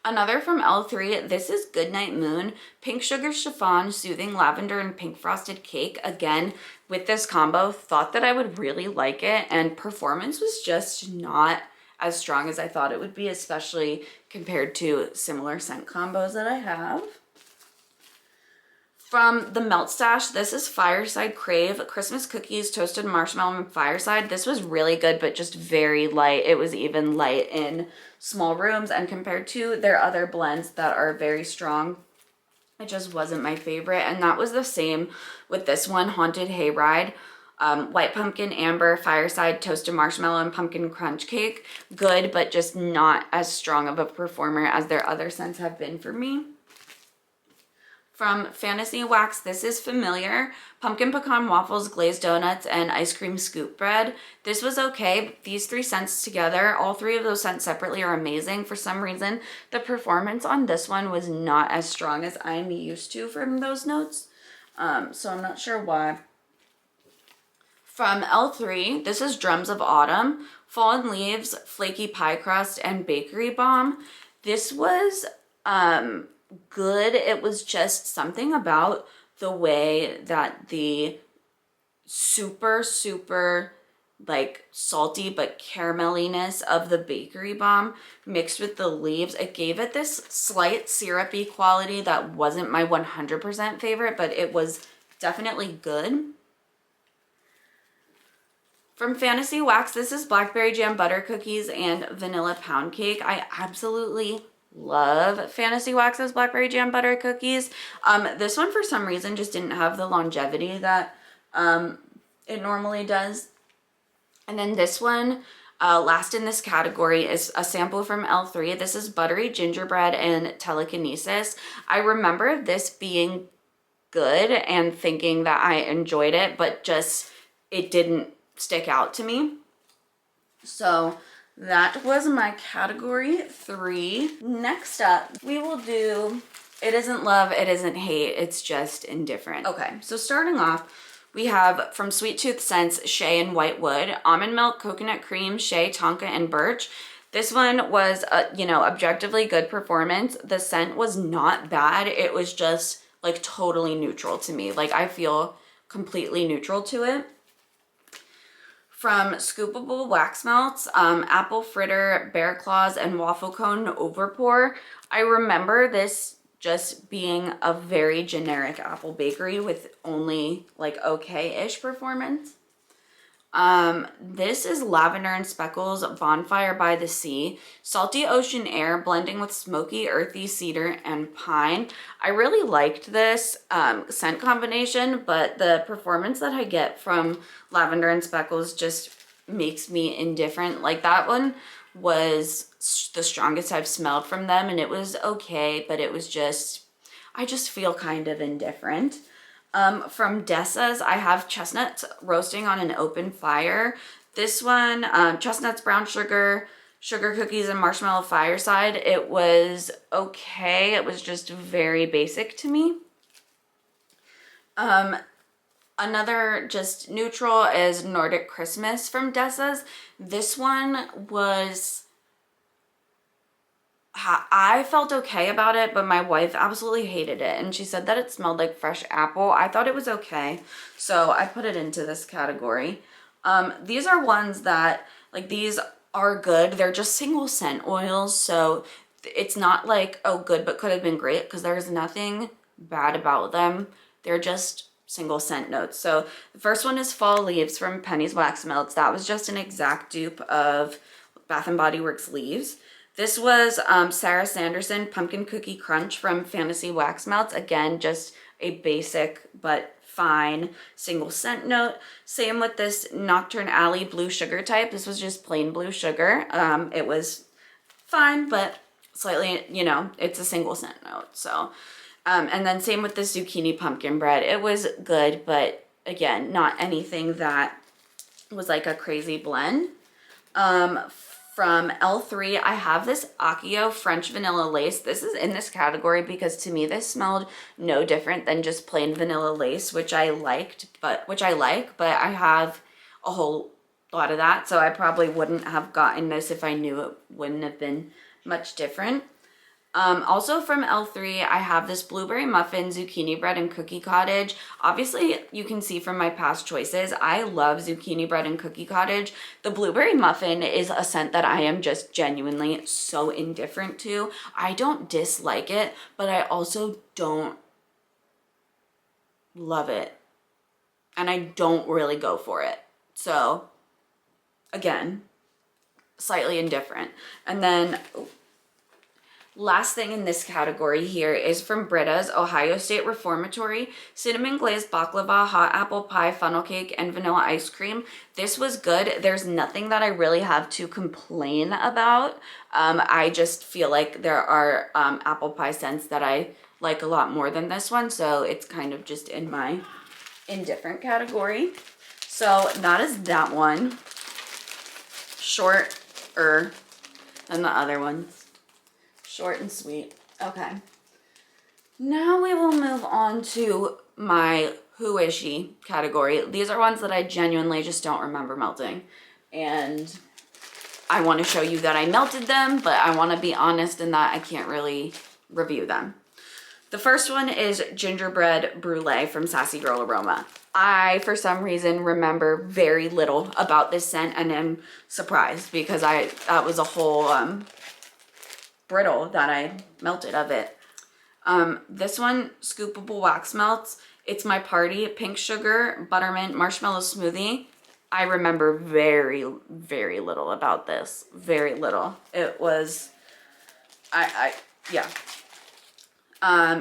Another from L3, this is Goodnight Moon, Pink Sugar Chiffon, Soothing Lavender, and Pink Frosted Cake. Again, with this combo, thought that I would really like it, and performance was just not as strong as I thought it would be, especially compared to similar scent combos that I have. From the Melt Stash, this is Fireside Crave, Christmas Cookies, Toasted Marshmallow, and Fireside. This was really good, but just very light. It was even light in small rooms, and compared to their other blends that are very strong, it just wasn't my favorite. And that was the same with this one, Haunted Hayride. White Pumpkin, Amber, Fireside, Toasted Marshmallow, and Pumpkin Crunch Cake. Good, but just not as strong of a performer as their other scents have been for me. From Fantasy Wax, this is Familiar, Pumpkin Pecan Waffles, Glazed Donuts, and Ice Cream Scoop Bread. This was okay, but these three scents together, all three of those scents separately are amazing. For some reason, the performance on this one was not as strong as I'm used to from those notes, so I'm not sure why. From L3, this is Drums of Autumn, Fallen Leaves, Flaky Pie Crust, and Bakery Bomb. This was good. It was just something about the way that the super like salty but carameliness of the Bakery Bomb mixed with the leaves, it gave it this slight syrupy quality that wasn't my 100% favorite, but it was definitely good. From Fantasy Wax, this is blackberry jam butter cookies and vanilla pound cake. I absolutely love Fantasy Wax's blackberry jam butter cookies. This one for some reason just didn't have the longevity that it normally does. And then this one, last in this category, is a sample from L3. This is buttery gingerbread and telekinesis. I remember this being good and thinking that I enjoyed it, but just it didn't stick out to me. So that was my category 3. Next up, we will do It Isn't Love, It Isn't Hate, It's Just Indifferent. Okay, so starting off, we have from Sweet Tooth Scents, Shea and Whitewood, almond milk, coconut cream, Shea, tonka, and birch. This one was a, you know, objectively good performance. The scent was not bad. It was just like totally neutral to me. Like I feel completely neutral to it. From Scoopable Wax Melts, Apple Fritter, Bear Claws, and Waffle Cone Overpour. I remember this just being a very generic apple bakery with only like okay-ish performance. This is Lavender and Speckles Bonfire by the Sea. Salty ocean air blending with smoky, earthy cedar and pine. I really liked this scent combination, but the performance that I get from Lavender and Speckles just makes me indifferent. Like that one was the strongest I've smelled from them, and it was okay, but it was just, I just feel kind of indifferent. From Dessa's, I have chestnuts roasting on an open fire. This one, chestnuts, brown sugar, sugar cookies, and marshmallow fireside. It was okay. It was just very basic to me. Another just neutral is Nordic Christmas from Dessa's. This one was, I felt okay about it, but my wife absolutely hated it. And she said that it smelled like fresh apple. I thought it was okay, so I put it into this category. These are ones that, like, these are good. They're just single scent oils, so it's not like, oh, good, but could have been great, because there's nothing bad about them. They're just single scent notes. So the first one is Fall Leaves from Penny's Wax Melts. That was just an exact dupe of Bath & Body Works Leaves. This was Sarah Sanderson Pumpkin Cookie Crunch from Fantasy Wax Melts. Again, just a basic but fine single scent note. Same with this Nocturne Alley Blue Sugar type. This was just plain blue sugar. It was fine, but slightly, you know, it's a single scent note. So, and then same with the Zucchini Pumpkin Bread. It was good, but again, not anything that was like a crazy blend. From L3, I have this Accio French Vanilla Lace. This is in this category because to me this smelled no different than just plain vanilla lace, which I liked, but I have a whole lot of that, so I probably wouldn't have gotten this if I knew it wouldn't have been much different. Also from L3, I have this Blueberry Muffin, Zucchini Bread, and Cookie Cottage. Obviously, you can see from my past choices, I love Zucchini Bread and Cookie Cottage. The Blueberry Muffin is a scent that I am just genuinely so indifferent to. I don't dislike it, but I also don't love it. And I don't really go for it. So, again, slightly indifferent. And then last thing in this category here is from Britta's Ohio State Reformatory Cinnamon Glazed Baklava, Hot Apple Pie, Funnel Cake, and Vanilla Ice Cream. This was good. There's nothing that I really have to complain about. I just feel like there are apple pie scents that I like a lot more than this one, so it's kind of just in my indifferent category. So that is that one. Shorter than the other ones. Short and sweet. Okay. Now we will move on to my Who Is She category. These are ones that I genuinely just don't remember melting. And I want to show you that I melted them, but I want to be honest in that I can't really review them. The first one is Gingerbread Brulee from Sassy Girl Aroma. I, for some reason, remember very little about this scent and am surprised because that was a whole brittle that I melted of it. This one, Scoopable Wax Melts. It's My Party, Pink Sugar, Buttermint, Marshmallow Smoothie. I remember very, very little about this. Very little. It was, yeah.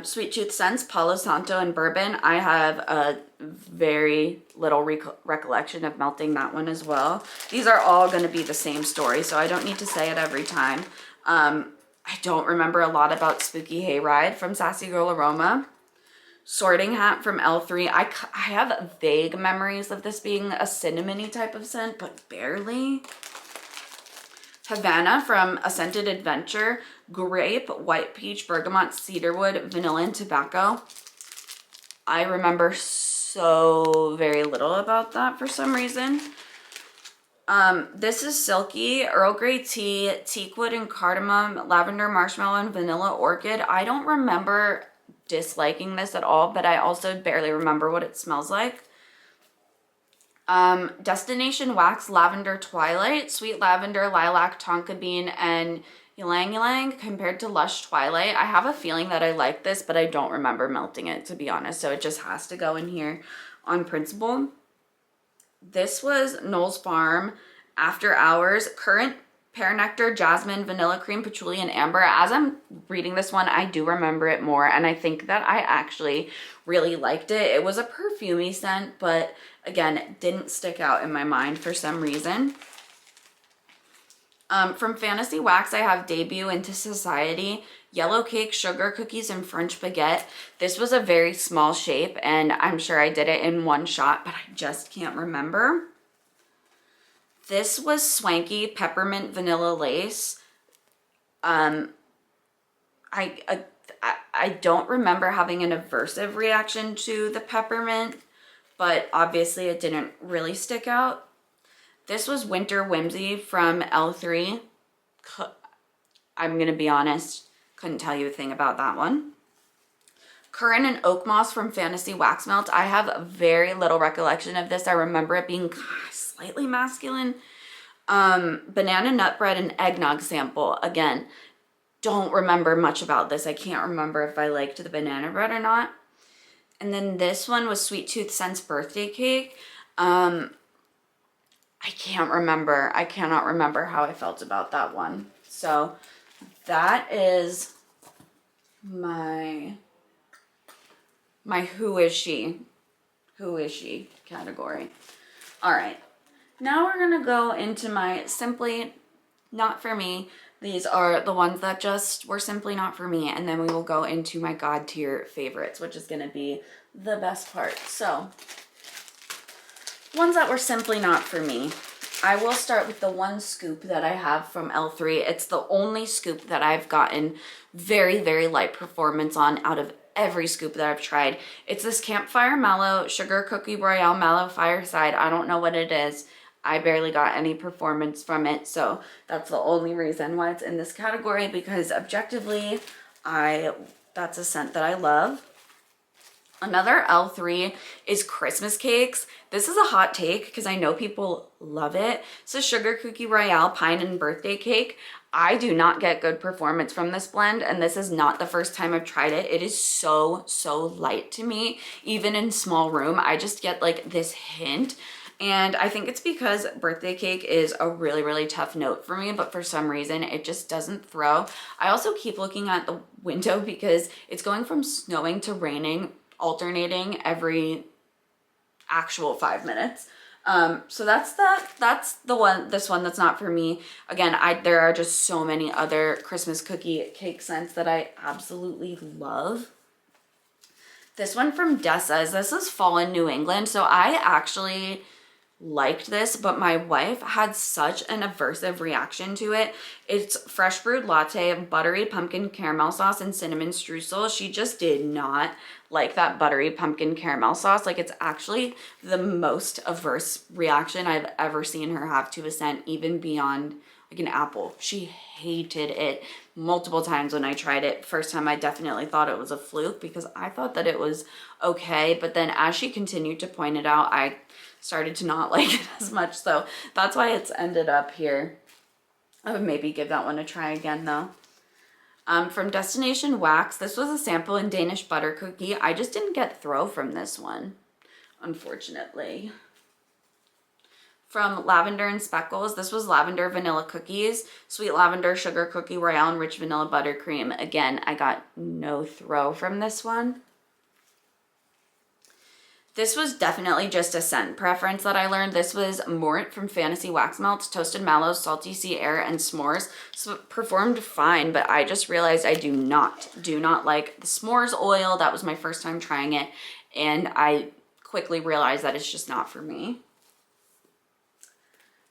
Sweet Tooth Scents, Palo Santo, and Bourbon. I have a very little recollection of melting that one as well. These are all going to be the same story, so I don't need to say it every time. I don't remember a lot about Spooky Hayride from Sassy Girl Aroma. Sorting Hat from L3. I have vague memories of this being a cinnamony type of scent, but barely. Havana from A Scented Adventure. Grape, White Peach, Bergamot, Cedarwood, Vanilla, and Tobacco. I remember so very little about that for some reason. This is Silky, Earl Grey Tea, Teakwood and Cardamom, Lavender, Marshmallow, and Vanilla Orchid. I don't remember disliking this at all, but I also barely remember what it smells like. Destination Wax, Lavender Twilight, Sweet Lavender, Lilac, Tonka Bean, and Ylang Ylang compared to Lush Twilight. I have a feeling that I like this, but I don't remember melting it, to be honest, so it just has to go in here on principle. This was Knowles Farm, After Hours, Currant, Pear Nectar, Jasmine, Vanilla Cream, Patchouli, and Amber. As I'm reading this one, I do remember it more, and I think that I actually really liked it. It was a perfumey scent, but again, it didn't stick out in my mind for some reason. From Fantasy Wax, I have Debut, Into Society, Yellow Cake, Sugar Cookies, and French Baguette. This was a very small shape, and I'm sure I did it in one shot, but I just can't remember. This was Swanky, Peppermint Vanilla Lace. I don't remember having an aversive reaction to the peppermint, but obviously it didn't really stick out. This was Winter Whimsy from L3. I'm going to be honest, couldn't tell you a thing about that one. Currant and Oak Moss from Fantasy Wax Melt. I have very little recollection of this. I remember it being slightly masculine. Banana Nut Bread and Eggnog Sample. Again, don't remember much about this. I can't remember if I liked the banana bread or not. And then this one was Sweet Tooth Scents Birthday Cake. I can't remember. I cannot remember how I felt about that one. So that is my Who Is She category. All right. Now we're going to go into my Simply Not For Me. These are the ones that just were simply not for me. And then we will go into my God tier favorites, which is going to be the best part. So, ones that were simply not for me. I will start with the one scoop that I have from L3. It's the only scoop that I've gotten very, very light performance on out of every scoop that I've tried. It's this Campfire Mallow Sugar Cookie Royale Mallow Fireside. I don't know what it is. I barely got any performance from it, so that's the only reason why it's in this category, because objectively, that's a scent that I love. Another L3 is Christmas Cakes. This is a hot take because I know people love it. So Sugar Cookie Royale Pine and Birthday Cake. I do not get good performance from this blend, and this is not the first time I've tried it. It is so, so light to me. Even in small room, I just get like this hint. And I think it's because Birthday Cake is a really, really tough note for me, but for some reason it just doesn't throw. I also keep looking at the window because it's going from snowing to raining, alternating every actual 5 minutes. So that's the one, this one that's not for me. Again, there are just so many other Christmas cookie cake scents that I absolutely love. This one from Dessa's, this is Fall in New England. So I actually liked this, but my wife had such an aversive reaction to it. It's fresh brewed latte, buttery pumpkin caramel sauce, and cinnamon streusel. She just did not like that buttery pumpkin caramel sauce. Like, it's actually the most averse reaction I've ever seen her have to a scent, even beyond like an apple. She hated it multiple times when I tried it. First time I definitely thought it was a fluke because I thought that it was okay, but then as she continued to point it out, I started to not like it as much. So that's why it's ended up here. I would maybe give that one a try again though. From Destination Wax, this was a sample in Danish butter cookie. I just didn't get throw from this one, unfortunately. from Lavender and Speckles. This was lavender vanilla cookies, sweet lavender sugar cookie royale, and rich vanilla buttercream. Again, I got no throw from this one. This was definitely just a scent preference that I learned. This was Mort from Fantasy Wax Melts, Toasted Mallows, Salty Sea Air, and S'mores. So it performed fine, but I just realized I do not like the s'mores oil. That was my first time trying it, and I quickly realized that it's just not for me.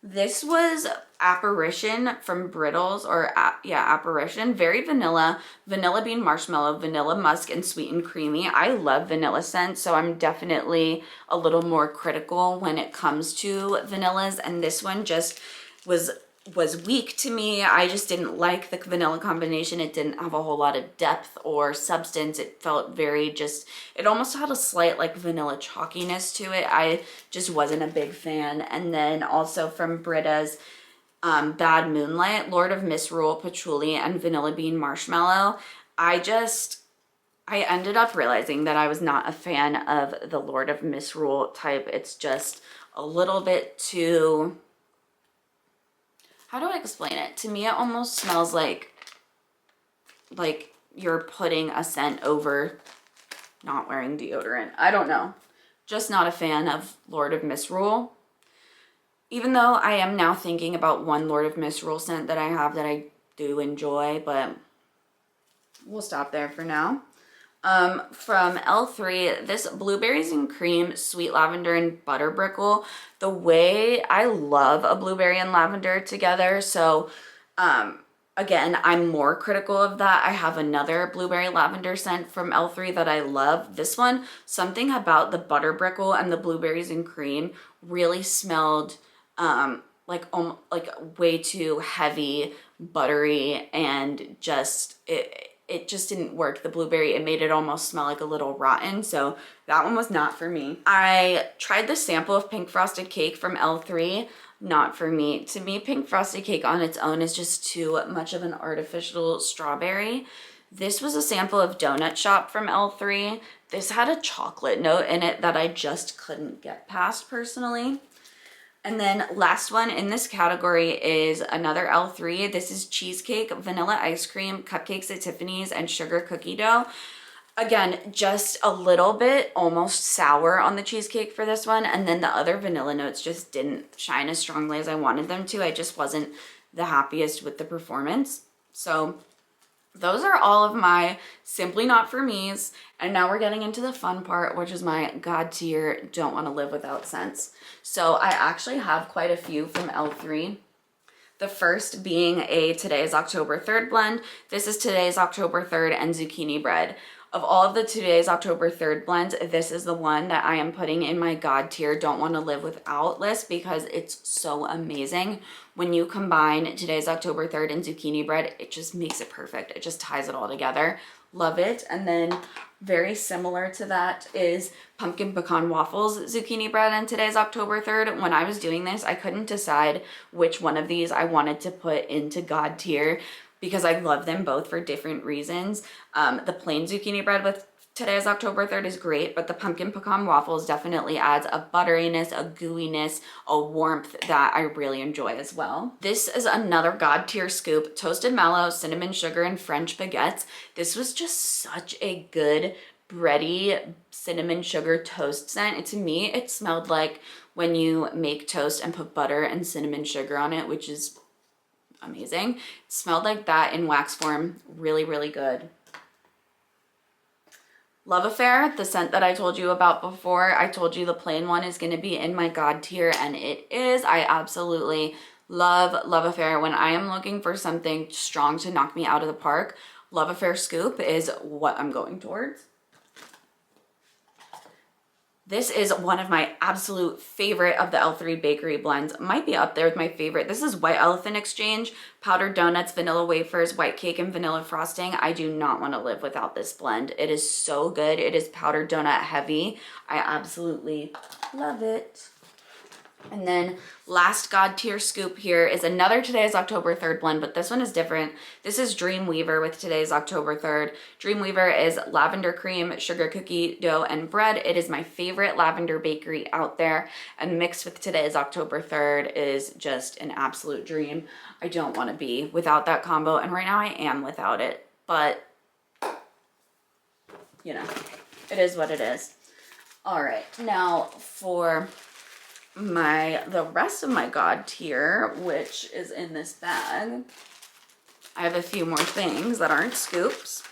This was Apparition from Brittles, or yeah, Apparition. Very vanilla, vanilla bean marshmallow, vanilla musk, and sweet and creamy. I love vanilla scents, so I'm definitely a little more critical when it comes to vanillas, and this one just was weak to me. I just didn't like the vanilla combination. It didn't have a whole lot of depth or substance. It felt very just, it almost had a slight like vanilla chalkiness to it. I just wasn't a big fan. And then also from Britta's Bad Moonlight, Lord of Misrule, Patchouli, and Vanilla Bean Marshmallow. I ended up realizing that I was not a fan of the Lord of Misrule type. It's just a little bit too, how do I explain it? To me, it almost smells like you're putting a scent over not wearing deodorant. I don't know. Just not a fan of Lord of Misrule. Even though I am now thinking about one Lord of Misrule scent that I have that I do enjoy, but we'll stop there for now. From L3, this Blueberries and Cream, Sweet Lavender, and Butter Brickle. The way I love a blueberry and lavender together, so again, I'm more critical of that. I have another blueberry lavender scent from L3 that I love. This one, something about the Butter Brickle and the Blueberries and Cream really smelled like way too heavy, buttery, and just it just didn't work. The blueberry, it made it almost smell like a little rotten, so that one was not for me. I tried the sample of Pink Frosted Cake from L3. Not for me. To me, Pink Frosted Cake on its own is just too much of an artificial strawberry. This was a sample of Donut Shop from L3. This had a chocolate note in it that I just couldn't get past personally. And then last one in this category is another L3. This is Cheesecake, Vanilla Ice Cream, Cupcakes at Tiffany's, and Sugar Cookie Dough. Again, just a little bit almost sour on the cheesecake for this one. And then the other vanilla notes just didn't shine as strongly as I wanted them to. I just wasn't the happiest with the performance. So those are all of my simply not for me's. And now we're getting into the fun part, which is my God tier, don't want to live without scents. So I actually have quite a few from L3. The first being a Today's October 3rd blend. This is Today's October 3rd and Zucchini Bread. Of all of the Today's October 3rd blends, this is the one that I am putting in my God tier, don't want to live without list, because it's so amazing. When you combine Today's October 3rd and Zucchini Bread, it just makes it perfect. It just ties it all together. Love it. And then very similar to that is Pumpkin Pecan Waffles, Zucchini Bread, and Today's October 3rd. When I was doing this, I couldn't decide which one of these I wanted to put into God tier, because I love them both for different reasons. The plain zucchini bread with Today's October 3rd is great, but the pumpkin pecan waffles definitely adds a butteriness, a gooiness, a warmth that I really enjoy as well. This is another God tier scoop, Toasted Mallow, Cinnamon Sugar, and French Baguettes. This was just such a good bready cinnamon sugar toast scent. To me, it smelled like when you make toast and put butter and cinnamon sugar on it, which is amazing. It smelled like that in wax form. Really, really good. Love Affair, the scent that I told you about before. I told you the plain one is going to be in my God tier, and it is. I absolutely love Love Affair. When I am looking for something strong to knock me out of the park, Love Affair Scoop is what I'm going towards. This is one of my absolute favorite of the L3 bakery blends. Might be up there with my favorite. This is White Elephant Exchange, powdered donuts, vanilla wafers, white cake, and vanilla frosting. I do not want to live without this blend. It is so good. It is powdered donut heavy. I absolutely love it. And then last God tier scoop here is another Today's October 3rd blend, but this one is different. This is Dreamweaver with Today's October 3rd. Dreamweaver is lavender cream, sugar cookie dough, and bread. It is my favorite lavender bakery out there, and mixed with Today's October 3rd is just an absolute dream. I don't want to be without that combo, and right now I am without it, but you know, it is what it is. All right, now for the rest of my God tier, which is in this bag, I have a few more things that aren't scoops.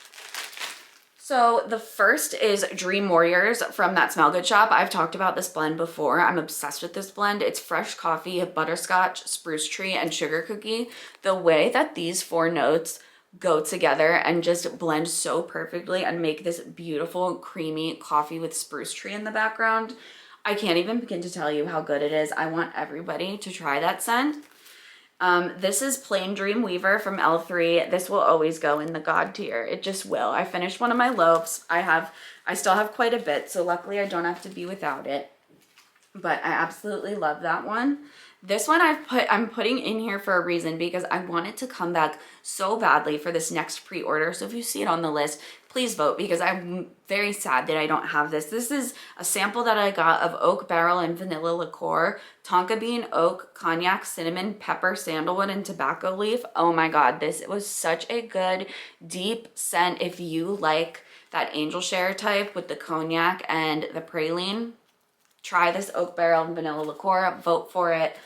So the first is Dream Warriors from That Smell Good shop. I've talked about this blend before. I'm obsessed with this blend. It's fresh coffee, butterscotch, spruce tree, and sugar cookie. The way that these four notes go together and just blend so perfectly and make this beautiful creamy coffee with spruce tree in the background, I can't even begin to tell you how good it is. I want everybody to try that scent. This is Plain Dreamweaver from L3. This will always go in the God tier. It just will. I finished one of my loaves. I still have quite a bit, so luckily I don't have to be without it. But I absolutely love that one. This one I'm putting in here for a reason, because I want it to come back so badly for this next pre-order. So if you see it on the list, please vote, because I'm very sad that I don't have this. This is a sample that I got of oak barrel and vanilla liqueur, tonka bean, oak, cognac, cinnamon, pepper, sandalwood, and tobacco leaf. Oh my God, this was such a good deep scent. If you like that angel share type with the cognac and the praline, try this oak barrel and vanilla liqueur, vote for it.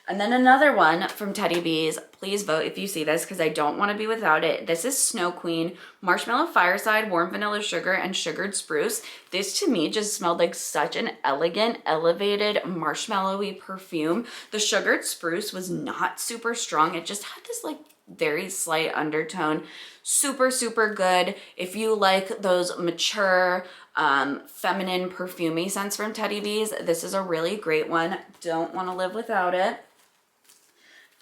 And then another one from Teddy Bees, please vote if you see this, because I don't want to be without it. This is Snow Queen, Marshmallow Fireside, Warm Vanilla Sugar, and Sugared Spruce. This to me just smelled like such an elegant, elevated, marshmallowy perfume. The Sugared Spruce was not super strong. It just had this like very slight undertone. Super, super good. If you like those mature, feminine, perfumey scents from Teddy Bees, this is a really great one. Don't want to live without it.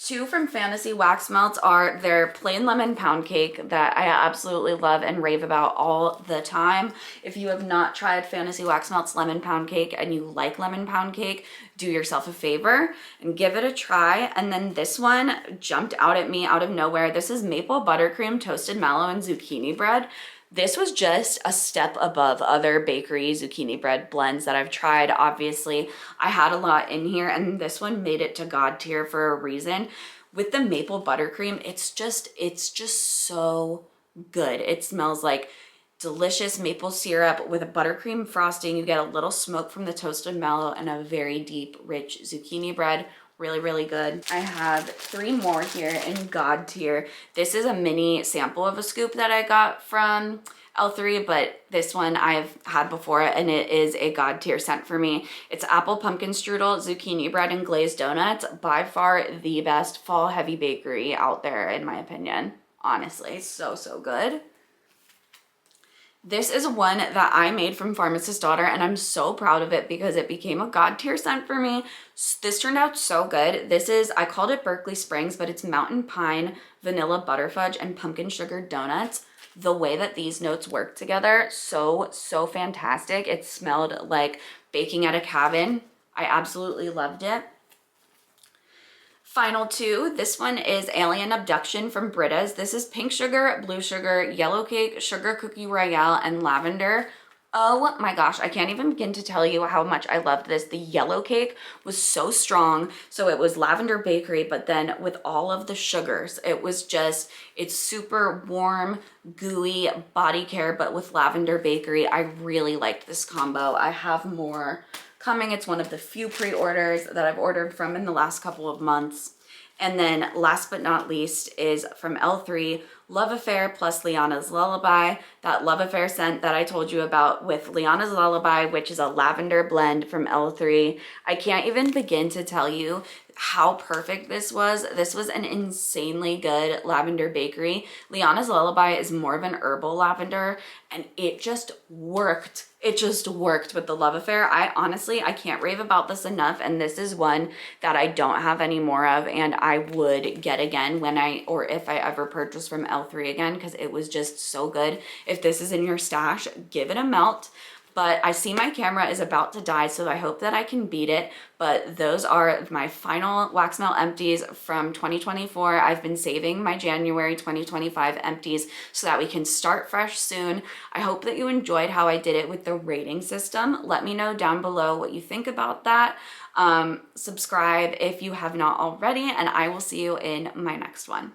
Two from Fantasy Wax Melts are their plain lemon pound cake that I absolutely love and rave about all the time. If you have not tried Fantasy Wax Melts lemon pound cake and you like lemon pound cake, do yourself a favor and give it a try. And then this one jumped out at me out of nowhere. This is maple buttercream, toasted mallow, and zucchini bread. This was just a step above other bakery zucchini bread blends that I've tried. Obviously, I had a lot in here, and this one made it to God tier for a reason. With the maple buttercream, it's just so good. It smells like delicious maple syrup with a buttercream frosting. You get a little smoke from the toasted mallow and a very deep, rich zucchini bread. Really, really good. I have three more here in God tier. This is a mini sample of a scoop that I got from L3, but this one I've had before, and it is a God tier scent for me. It's apple pumpkin strudel, zucchini bread, and glazed donuts. By far the best fall heavy bakery out there, in my opinion. Honestly, so, so good. This is one that I made from Pharmacist Daughter, and I'm so proud of it because it became a God tier scent for me. This turned out so good. This is, I called it Berkeley Springs, but it's mountain pine, vanilla butterfudge, and pumpkin sugar donuts. The way that these notes work together, so, so fantastic. It smelled like baking at a cabin. I absolutely loved it. Final two, this one is Alien Abduction from Britta's. This is pink sugar, blue sugar, yellow cake, sugar cookie royale, and lavender. Oh my gosh, I can't even begin to tell you how much I loved this. The yellow cake was so strong. So it was lavender bakery, but then with all of the sugars, it was just, it's super warm, gooey body care, but with lavender bakery. I really liked this combo. I have more coming. It's one of the few pre-orders that I've ordered from in the last couple of months. And then last but not least is from L3, Love Affair plus Liana's Lullaby. That Love Affair scent that I told you about with Liana's Lullaby, which is a lavender blend from L3. I can't even begin to tell you how perfect this was. This was an insanely good lavender bakery. Liana's Lullaby is more of an herbal lavender, and it just worked. It just worked with the Love Affair. I can't rave about this enough, and this is one that I don't have any more of, and I would get again when or if I ever purchase from L3 again, because it was just so good. If this is in your stash, give it a melt. but I see my camera is about to die, so I hope that I can beat it. But those are my final wax melt empties from 2024. I've been saving my January 2025 empties so that we can start fresh soon. I hope that you enjoyed how I did it with the rating system. Let me know down below what you think about that. Subscribe if you have not already, and I will see you in my next one.